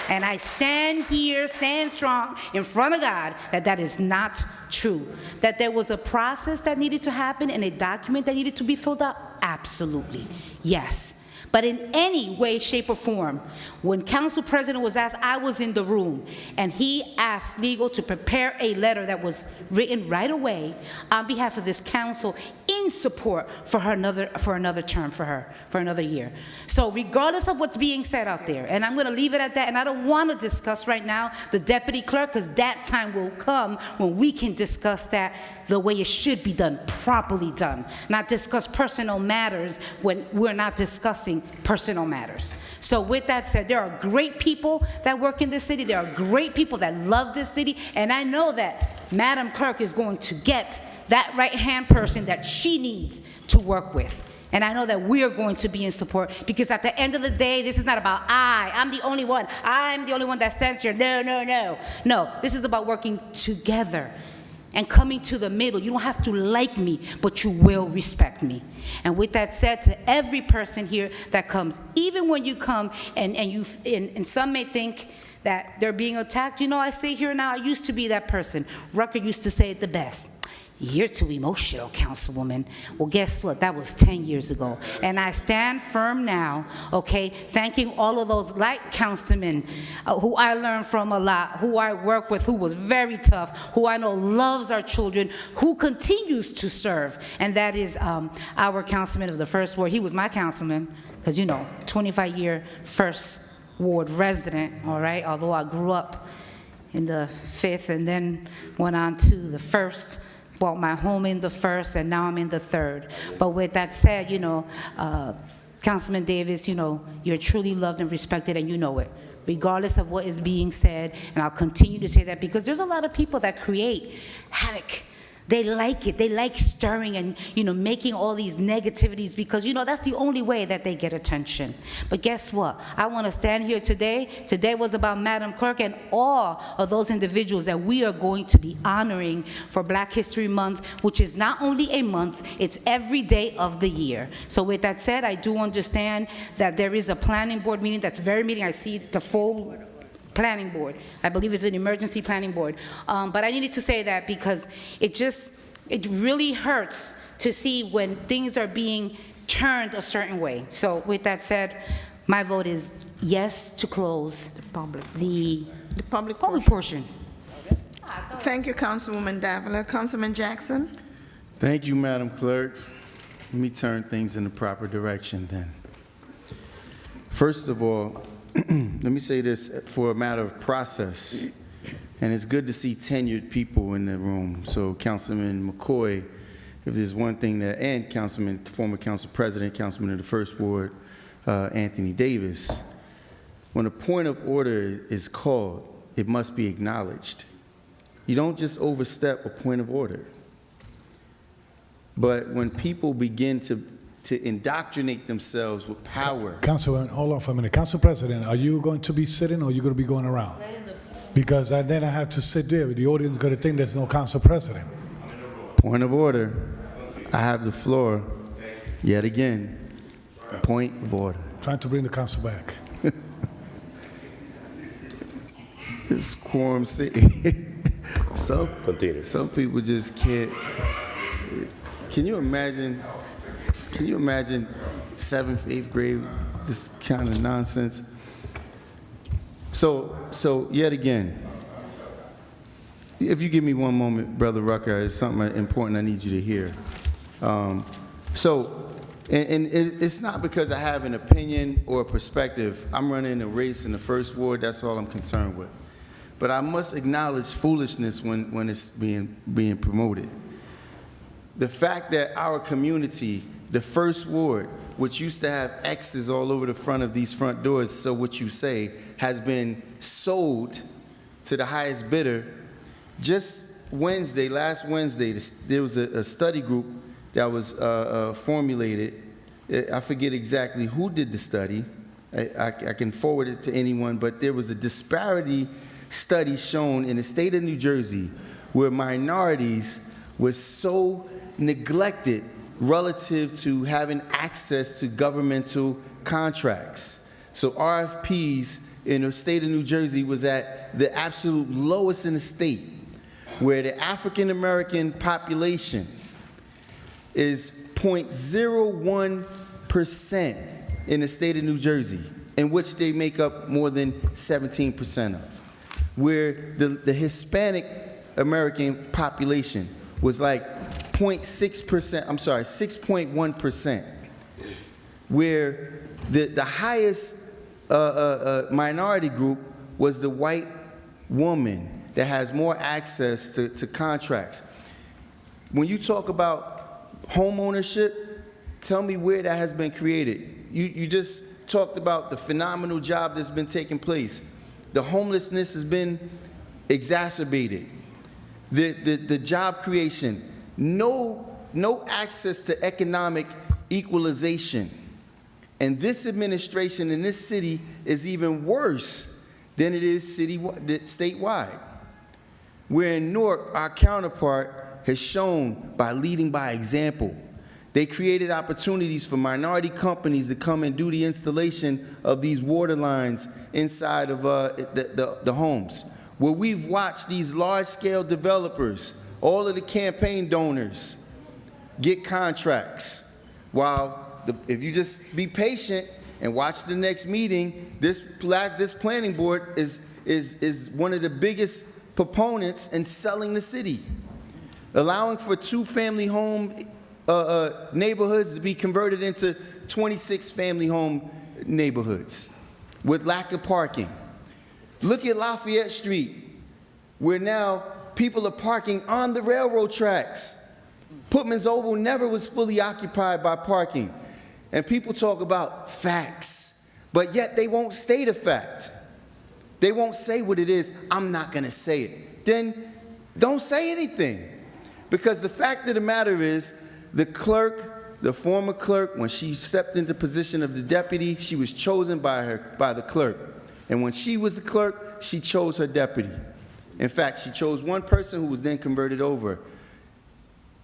And I stand here, stand strong in front of God that that is not true. That there was a process that needed to happen and a document that needed to be filled out? Absolutely, yes. But in any way, shape, or form, when Council President was asked, I was in the room, and he asked legal to prepare a letter that was written right away on behalf of this council in support for her another term for her, for another year. So regardless of what's being said out there, and I'm going to leave it at that, and I don't want to discuss right now the deputy clerk, because that time will come when we can discuss that the way it should be done, properly done, not discuss personal matters when we're not discussing personal matters. So with that said, there are great people that work in this city. There are great people that love this city. And I know that Madam Clerk is going to get that right-hand person that she needs to work with. And I know that we are going to be in support, because at the end of the day, this is not about I'm the only one. I'm the only one that stands here. No, no, no. No, this is about working together and coming to the middle. You don't have to like me, but you will respect me. And with that said, to every person here that comes, even when you come and some may think that they're being attacked, you know, I say here now, I used to be that person. Rucker used to say it the best. You're too emotional, Councilwoman. Well, guess what? That was 10 years ago. And I stand firm now, okay, thanking all of those like councilmen who I learned from a lot, who I work with, who was very tough, who I know loves our children, who continues to serve. And that is our councilman of the First Ward. He was my councilman, because, you know, 25-year First Ward resident, all right, although I grew up in the 5th and then went on to the 1st. Bought my home in the 1st, and now I'm in the 3rd. But with that said, you know, Councilman Davis, you know, you're truly loved and respected, and you know it, regardless of what is being said. And I'll continue to say that, because there's a lot of people that create havoc. They like it. They like stirring and, you know, making all these negativities, because, you know, that's the only way that they get attention. But guess what? I want to stand here today. Today was about Madam Clerk and all of those individuals that we are going to be honoring for Black History Month, which is not only a month, it's every day of the year. So with that said, I do understand that there is a planning board meeting that's very meeting. I see the full planning board. I believe it's an emergency planning board. But I needed to say that because it really hurts to see when things are being turned a certain way. So with that said, my vote is yes to close the public portion. Thank you, Councilwoman Davila. Councilman Jackson? Thank you, Madam Clerk. Let me turn things in the proper direction then. First of all, let me say this for a matter of process, and it's good to see tenured people in the room. So Councilman McCoy, if there's one thing that, and former Council President, Councilman of the First Ward, Anthony Davis, when a point of order is called, it must be acknowledged. You don't just overstep a point of order. But when people begin to indoctrinate themselves with power. Councilman, hold on for a minute. Council President, are you going to be sitting or are you going to be going around? Because then I have to sit there. The audience is going to think there's no Council President. Point of order. I have the floor yet again. Point of order. Trying to bring the council back. This quorum city. Some people just can't. Can you imagine 7th, 8th grade, this kind of nonsense? So yet again, if you give me one moment, Brother Rucker, it's something important I need you to hear. And it's not because I have an opinion or a perspective. I'm running a race in the First Ward, that's all I'm concerned with. But I must acknowledge foolishness when it's being promoted. The fact that our community, the First Ward, which used to have X's all over the front of these front doors, so what you say, has been sold to the highest bidder. Just last Wednesday, there was a study group that was formulated. I forget exactly who did the study. I can forward it to anyone, but there was a disparity study shown in the state of New Jersey where minorities were so neglected relative to having access to governmental contracts. So RFPs in the state of New Jersey was at the absolute lowest in the state, where the African American population is 0.01% in the state of New Jersey, in which they make up more than 17% of. Where the Hispanic American population was like 6.1%, where the highest minority group was the white woman that has more access to contracts. When you talk about home ownership, tell me where that has been created. You just talked about the phenomenal job that's been taking place. The homelessness has been exacerbated. The job creation, no access to economic equalization. And this administration in this city is even worse than it is statewide. Where in Newark, our counterpart has shown by leading by example. They created opportunities for minority companies to come and do the installation of these water lines inside of the homes. Where we've watched these large-scale developers, all of the campaign donors, get contracts. While if you just be patient and watch the next meeting, this planning board is one of the biggest proponents in selling the city, allowing for 2-family home neighborhoods to be converted into 26 family home neighborhoods with lack of parking. Look at Lafayette Street, where now people are parking on the railroad tracks. Putman's Oval never was fully occupied by parking. And people talk about facts, but yet they won't state a fact. They won't say what it is. I'm not going to say it. Then don't say anything. Because the fact of the matter is, the clerk, the former clerk, when she stepped into position of the deputy, she was chosen by the clerk. And when she was the clerk, she chose her deputy. In fact, she chose one person who was then converted over.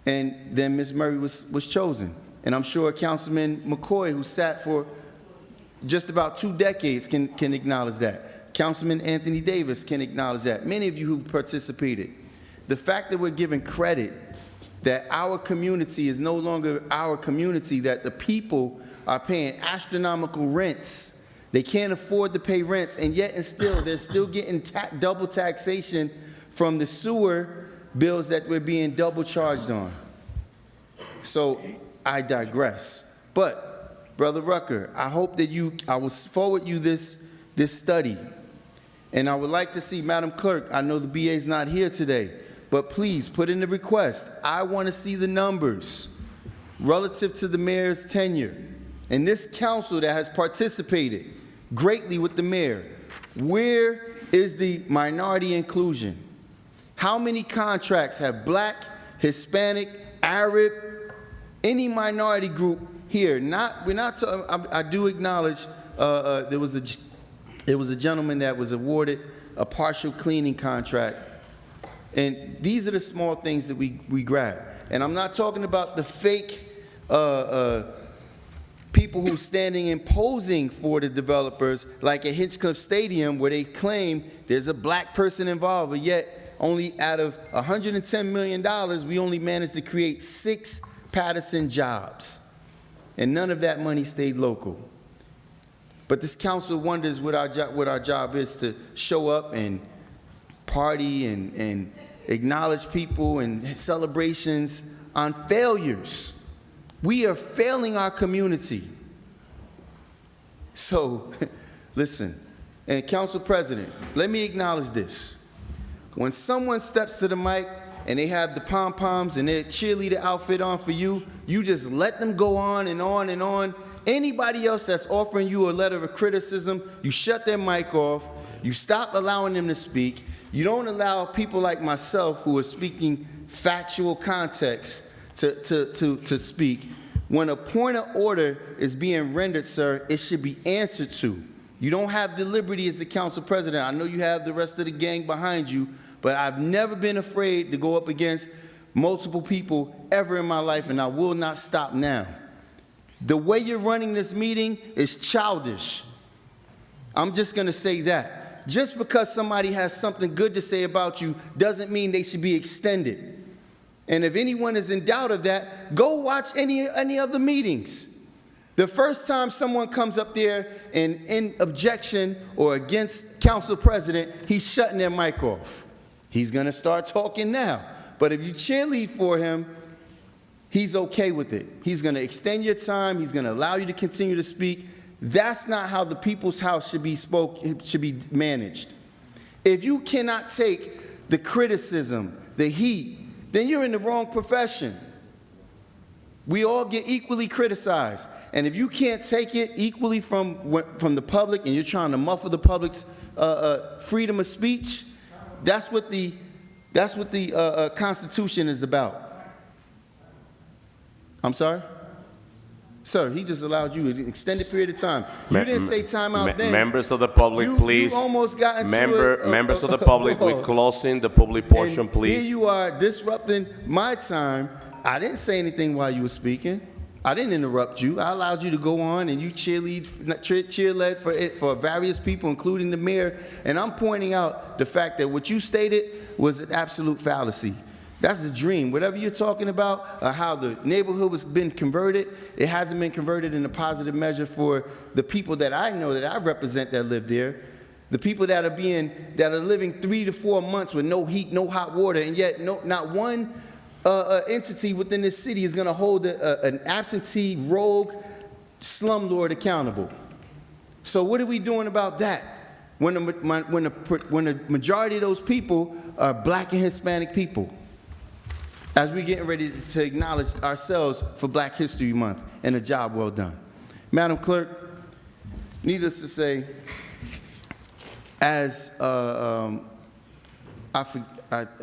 And then Ms. Murray was chosen. And I'm sure Councilman McCoy, who sat for just about 2 decades, can acknowledge that. Councilman Anthony Davis can acknowledge that. Many of you who participated. The fact that we're giving credit that our community is no longer our community, that the people are paying astronomical rents. They can't afford to pay rents, and yet and still, they're still getting double taxation from the sewer bills that we're being double charged on. So I digress. But, Brother Rucker, I hope that I will forward you this study. And I would like to see, Madam Clerk, I know the BA is not here today, but please put in the request. I want to see the numbers relative to the mayor's tenure. And this council that has participated greatly with the mayor, where is the minority inclusion? How many contracts have Black, Hispanic, Arab, any minority group here? I do acknowledge there was a gentleman that was awarded a partial cleaning contract. And these are the small things that we grab. And I'm not talking about the fake people who standing and posing for the developers, like at Hinchcliffe Stadium, where they claim there's a Black person involved, but yet only out of $110 million, we only managed to create 6 Paterson jobs. And none of that money stayed local. But this council wonders what our job is, to show up and party and acknowledge people and celebrations on failures. We are failing our community. So, listen, and Council President, let me acknowledge this. When someone steps to the mic and they have the pom-poms and their cheerleader outfit on for you, you just let them go on and on and on. Anybody else that's offering you a letter of criticism, you shut their mic off, you stop allowing them to speak, you don't allow people like myself who are speaking factual context to speak. When a point of order is being rendered, sir, it should be answered to. You don't have the liberty as the council president. I know you have the rest of the gang behind you, but I've never been afraid to go up against multiple people ever in my life, and I will not stop now. The way you're running this meeting is childish. I'm just going to say that. Just because somebody has something good to say about you doesn't mean they should be extended. And if anyone is in doubt of that, go watch any of the meetings. The first time someone comes up there and in objection or against council president, he's shutting their mic off. He's going to start talking now. But if you cheerlead for him, he's okay with it. He's going to extend your time. He's going to allow you to continue to speak. That's not how the people's house should be managed. If you cannot take the criticism, the heat, then you're in the wrong profession. We all get equally criticized. And if you can't take it equally from the public and you're trying to muffle the public's freedom of speech, that's what the Constitution is about. I'm sorry? Sir, he just allowed you an extended period of time. You didn't say time out then. Members of the public, please. You almost got into members of the public, we're closing the public portion, and please. Here you are disrupting my time. I didn't say anything while you were speaking. I didn't interrupt you. I allowed you to go on, and you cheerled for various people, including the mayor. And I'm pointing out the fact that what you stated was an absolute fallacy. That's a dream. Whatever you're talking about, how the neighborhood was been converted, it hasn't been converted in a positive measure for the people that I know, that I represent, that live there. The people that are living 3 to 4 months with no heat, no hot water, and yet not one entity within this city is going to hold an absentee, rogue slumlord accountable. So what are we doing about that when the majority of those people are Black and Hispanic people? As we're getting ready to acknowledge ourselves for Black History Month, and a job well done. Madam Clerk, needless to say, as I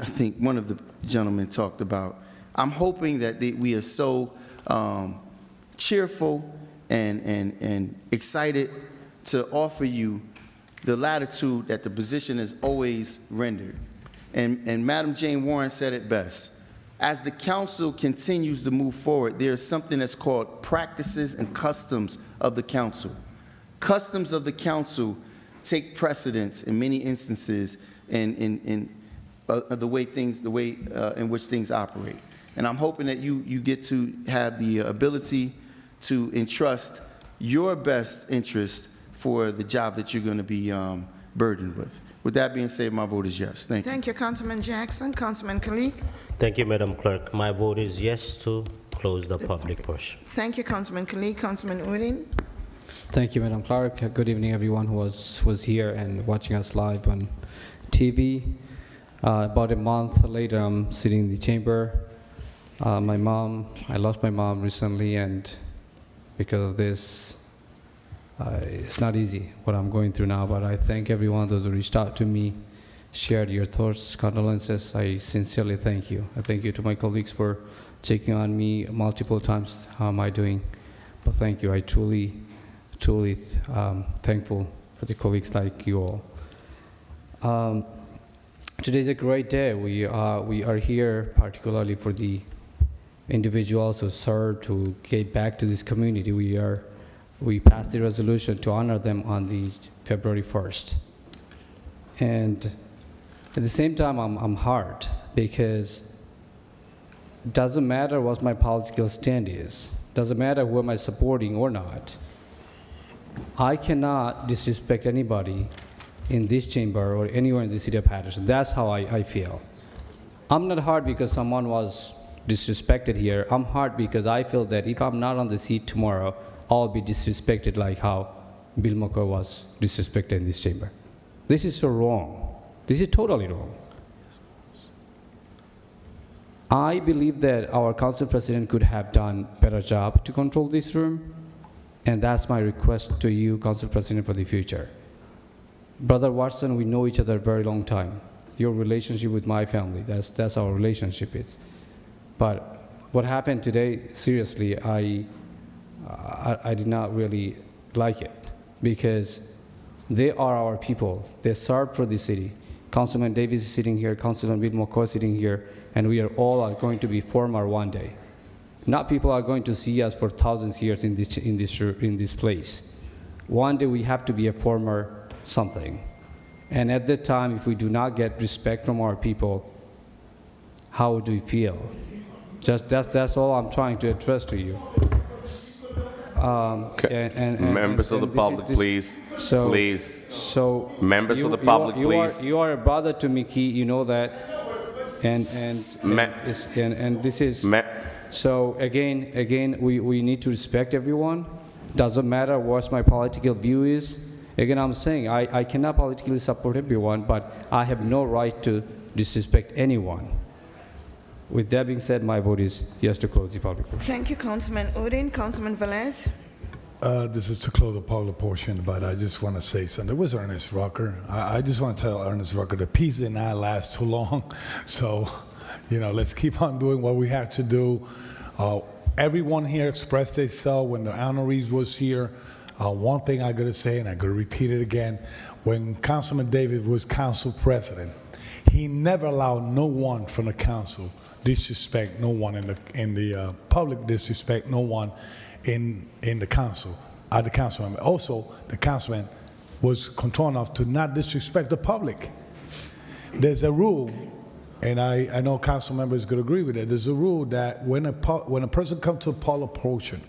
think one of the gentlemen talked about, I'm hoping that we are so cheerful and excited to offer you the latitude that the position has always rendered. And Madam Jane Warren said it best. As the council continues to move forward, there is something that's called practices and customs of the council. Customs of the council take precedence in many instances in the way in which things operate. And I'm hoping that you get to have the ability to entrust your best interest for the job that you're going to be burdened with. With that being said, my vote is yes. Thank you. Thank you, Councilman Jackson. Councilman Kalik. Thank you, Madam Clerk. My vote is yes to close the public portion. Thank you, Councilman Kalik. Councilman Udine. Thank you, Madam Clerk. Good evening, everyone who was here and watching us live on TV. About a month later, I'm sitting in the chamber. I lost my mom recently, and because of this, it's not easy what I'm going through now, but I thank everyone, those who reached out to me, shared your thoughts, condolences. I sincerely thank you. I thank you to my colleagues for checking on me multiple times. How am I doing? But thank you. I truly thankful for the colleagues like you all. Today's a great day. We are here particularly for the individuals who served, to get back to this community. We passed the resolution to honor them on the February 1st. And at the same time, I'm hurt because it doesn't matter what my political stand is. Doesn't matter who am I supporting or not. I cannot disrespect anybody in this chamber or anywhere in the city of Paterson. That's how I feel. I'm not hurt because someone was disrespected here. I'm hurt because I feel that if I'm not on the seat tomorrow, I'll be disrespected like how Bill McCoy was disrespected in this chamber. This is so wrong. This is totally wrong. I believe that our council president could have done a better job to control this room, and that's my request to you, council president, for the future. Brother Watson, we know each other a very long time. Your relationship with my family, that's our relationship is. But what happened today, seriously, I did not really like it, because they are our people. They serve for the city. Councilman Davis is sitting here, Councilman Bill McCoy is sitting here, and we are all going to be former one day. Not people are going to see us for thousands of years in this place. One day we have to be a former something. And at that time, if we do not get respect from our people, how do we feel? That's all I'm trying to address to you. Members of the public, please. Members of the public, please. You are a brother to me, Key. You know that. And this is. So again, we need to respect everyone. Doesn't matter what my political view is. Again, I'm saying I cannot politically support everyone, but I have no right to disrespect anyone. With that being said, my vote is yes to close the public portion. Thank you, Councilman Udine. Councilman Velez. This is to close the public portion, but I just want to say something. It was Ernest Rucker. I just want to tell Ernest Rucker the peace did not last too long. So, let's keep on doing what we have to do. Everyone here expressed themselves when the honorees was here. One thing I got to say, and I got to repeat it again, when Councilman David was council president, he never allowed no one from the council disrespect no one in the public, disrespect no one in the council, the councilman. Also, the councilman was control enough to not disrespect the public. There's a rule, and I know council members could agree with it. There's a rule that when a person comes to a public portion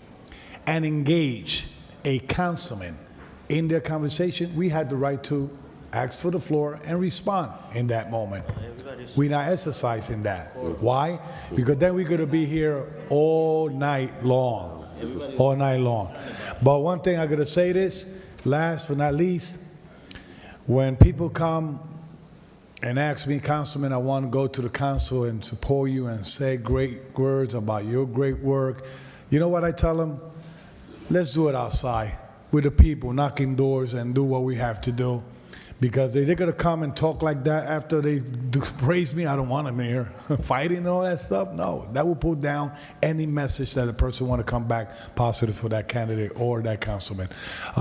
and engage a councilman in their conversation, we had the right to ask for the floor and respond in that moment. We're not exercising that. Why? Because then we're going to be here all night long. All night long. But one thing I got to say this, last but not least, when people come and ask me, Councilman, I want to go to the council and support you and say great words about your great work, you know what I tell them? Let's do it outside with the people, knocking doors and do what we have to do. Because if they're going to come and talk like that after they praise me, I don't want them here fighting and all that stuff. No, that will put down any message that a person want to come back positive for that candidate or that councilman.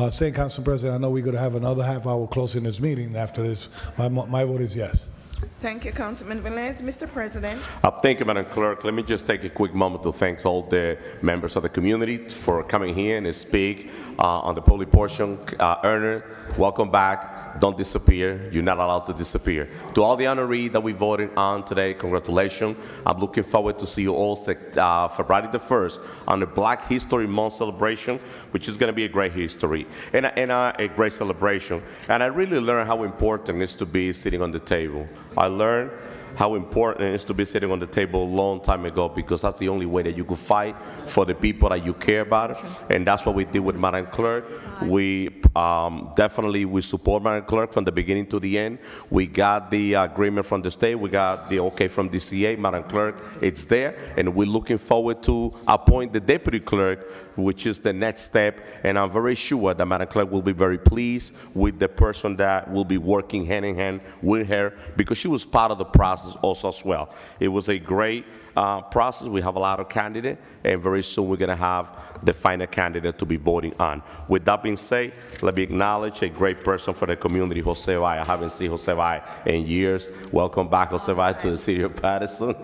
Saying, Council President, I know we're going to have another half hour closing this meeting after this. My vote is yes. Thank you, Councilman Velez. Mr. President. Thank you, Madam Clerk. Let me just take a quick moment to thank all the members of the community for coming here and speak on the public portion. Erner, welcome back. don't disappear. You're not allowed to disappear. To all the honorees that we voted on today, congratulations. I'm looking forward to see you all February the 1st on the Black History Month celebration, which is going to be a great history and a great celebration. And I really learned how important it is to be sitting on the table. I learned how important it is to be sitting on the table a long time ago, because that's the only way that you could fight for the people that you care about. And that's what we did with Madam Clerk. We definitely support Madam Clerk from the beginning to the end. We got the agreement from the state. We got the okay from DCA. Madam Clerk, it's there. And we're looking forward to appoint the Deputy Clerk, which is the next step. And I'm very sure that Madam Clerk will be very pleased with the person that will be working hand in hand with her, because she was part of the process also as well. It was a great process. We have a lot of candidates, and very soon we're going to have the final candidate to be voting on. With that being said, let me acknowledge a great person for the community, Jose Valle. I haven't seen Jose Valle in years. Welcome back, Jose Valle, to the city of Paterson.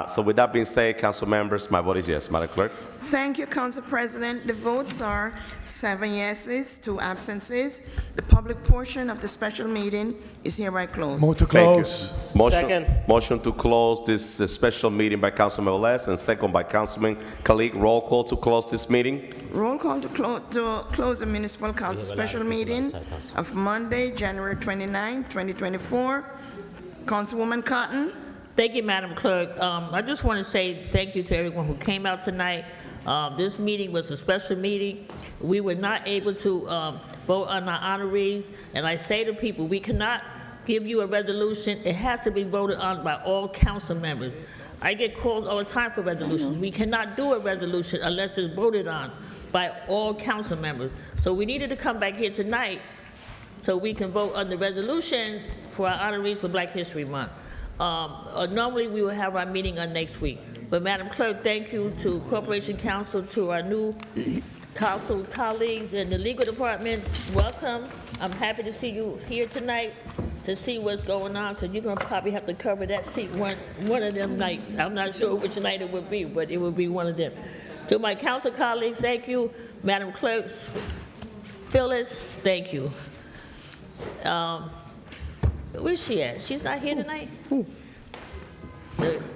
So with that being said, council members, my vote is yes. Madam Clerk. Thank you, Council President. The votes are 7 yeses, 2 absences. The public portion of the special meeting is hereby closed. Move to close. Motion to close this special meeting by Councilman Velez, and second by Councilman Clerk. Roll call to close this meeting. Roll call to close the municipal council special meeting of Monday, January 29, 2024. Councilwoman Cotton. Thank you, Madam Clerk. I just want to say thank you to everyone who came out tonight. This meeting was a special meeting. We were not able to vote on our honorees, and I say to people, we cannot give you a resolution. It has to be voted on by all council members. I get calls all the time for resolutions. We cannot do a resolution unless it's voted on by all council members. So we needed to come back here tonight so we can vote on the resolutions for our honorees for Black History Month. Normally we will have our meeting on next week. But Madam Clerk, thank you to Corporation Counsel, to our new council colleagues in the legal department. Welcome. I'm happy to see you here tonight to see what's going on, because you're going to probably have to cover that seat one of them nights. I'm not sure which night it will be, but it will be one of them. To my council colleagues, thank you. Madam Clerk, Phyllis, thank you. Where's she at? She's not here tonight?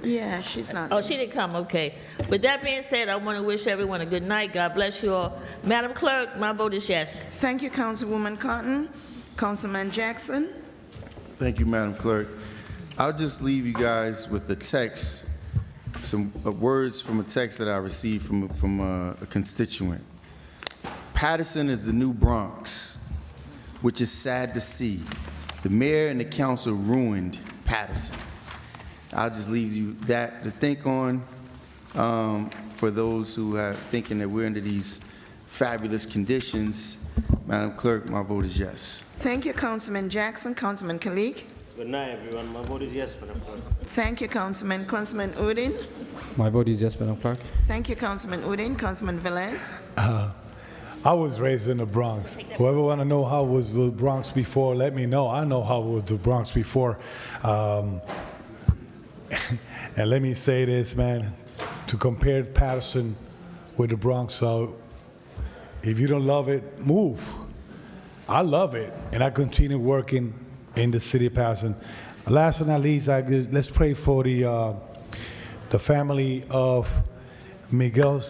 Yeah, she's not. Oh, she didn't come, okay. With that being said, I want to wish everyone a good night. God bless you all. Madam Clerk, my vote is yes. Thank you, Councilwoman Cotton. Councilman Jackson. Thank you, Madam Clerk. I'll just leave you guys with the text, some words from a text that I received from a constituent. Paterson is the new Bronx, which is sad to see. The mayor and the council ruined Paterson. I'll just leave you that to think on for those who are thinking that we're under these fabulous conditions. Madam Clerk, my vote is yes. Thank you, Councilman Jackson. Councilman Clerk. Good night, everyone. My vote is yes, Madam Clerk. Thank you, Councilman. Councilman Udin. My vote is yes, Madam Clerk. Thank you, Councilman Udin. Councilman Velez. I was raised in the Bronx. Whoever want to know how was the Bronx before, let me know. I know how was the Bronx before. And let me say this, man, to compare Paterson with the Bronx, so if you don't love it, move. I love it, and I continue working in the city of Paterson. Last but not least, let's pray for the family of Miguel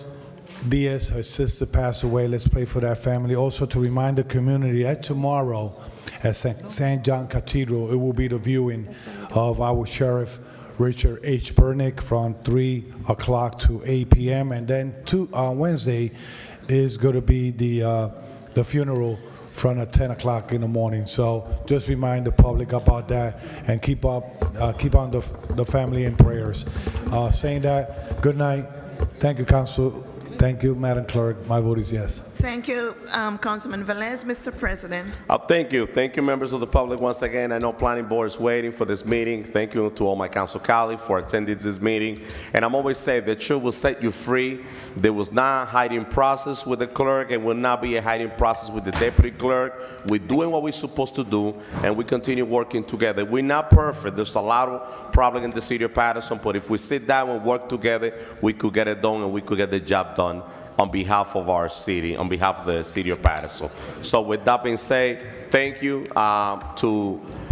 Diaz. Her sister passed away. Let's pray for that family. Also to remind the community that tomorrow at St. John Cathedral, it will be the viewing of our Sheriff Richard H. Burnick from 3 o'clock to 8 p.m. And then Wednesday is going to be the funeral from 10 o'clock in the morning. So just remind the public about that and keep on the family in prayers. Saying that, good night. Thank you, Council. Thank you, Madam Clerk. My vote is yes. Thank you, Councilman Velez. Mr. President. Thank you. Thank you, members of the public. Once again, I know Planning Board is waiting for this meeting. Thank you to all my council colleagues for attending this meeting. And I'm always saying the truth will set you free. There was not a hiding process with the clerk, and will not be a hiding process with the deputy clerk. We're doing what we're supposed to do, and we continue working together. We're not perfect. There's a lot of problems in the city of Paterson, but if we sit down and work together, we could get it done, and we could get the job done on behalf of our city, on behalf of the city of Paterson. So with that being said, thank you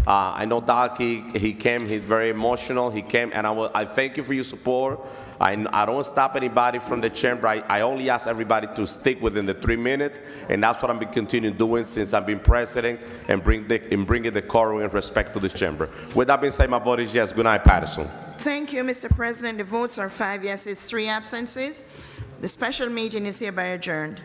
I know Doc, he came, he's very emotional, he came, and I thank you for your support. I don't stop anybody from the chamber. I only ask everybody to stick within the 3 minutes, and that's what I've been continuing doing since I've been president, and bringing the decorum and respect to this chamber. With that being said, my vote is yes. Good night, Paterson. Thank you, Mr. President. The votes are 5 yeses, 3 absences. The special meeting is hereby adjourned.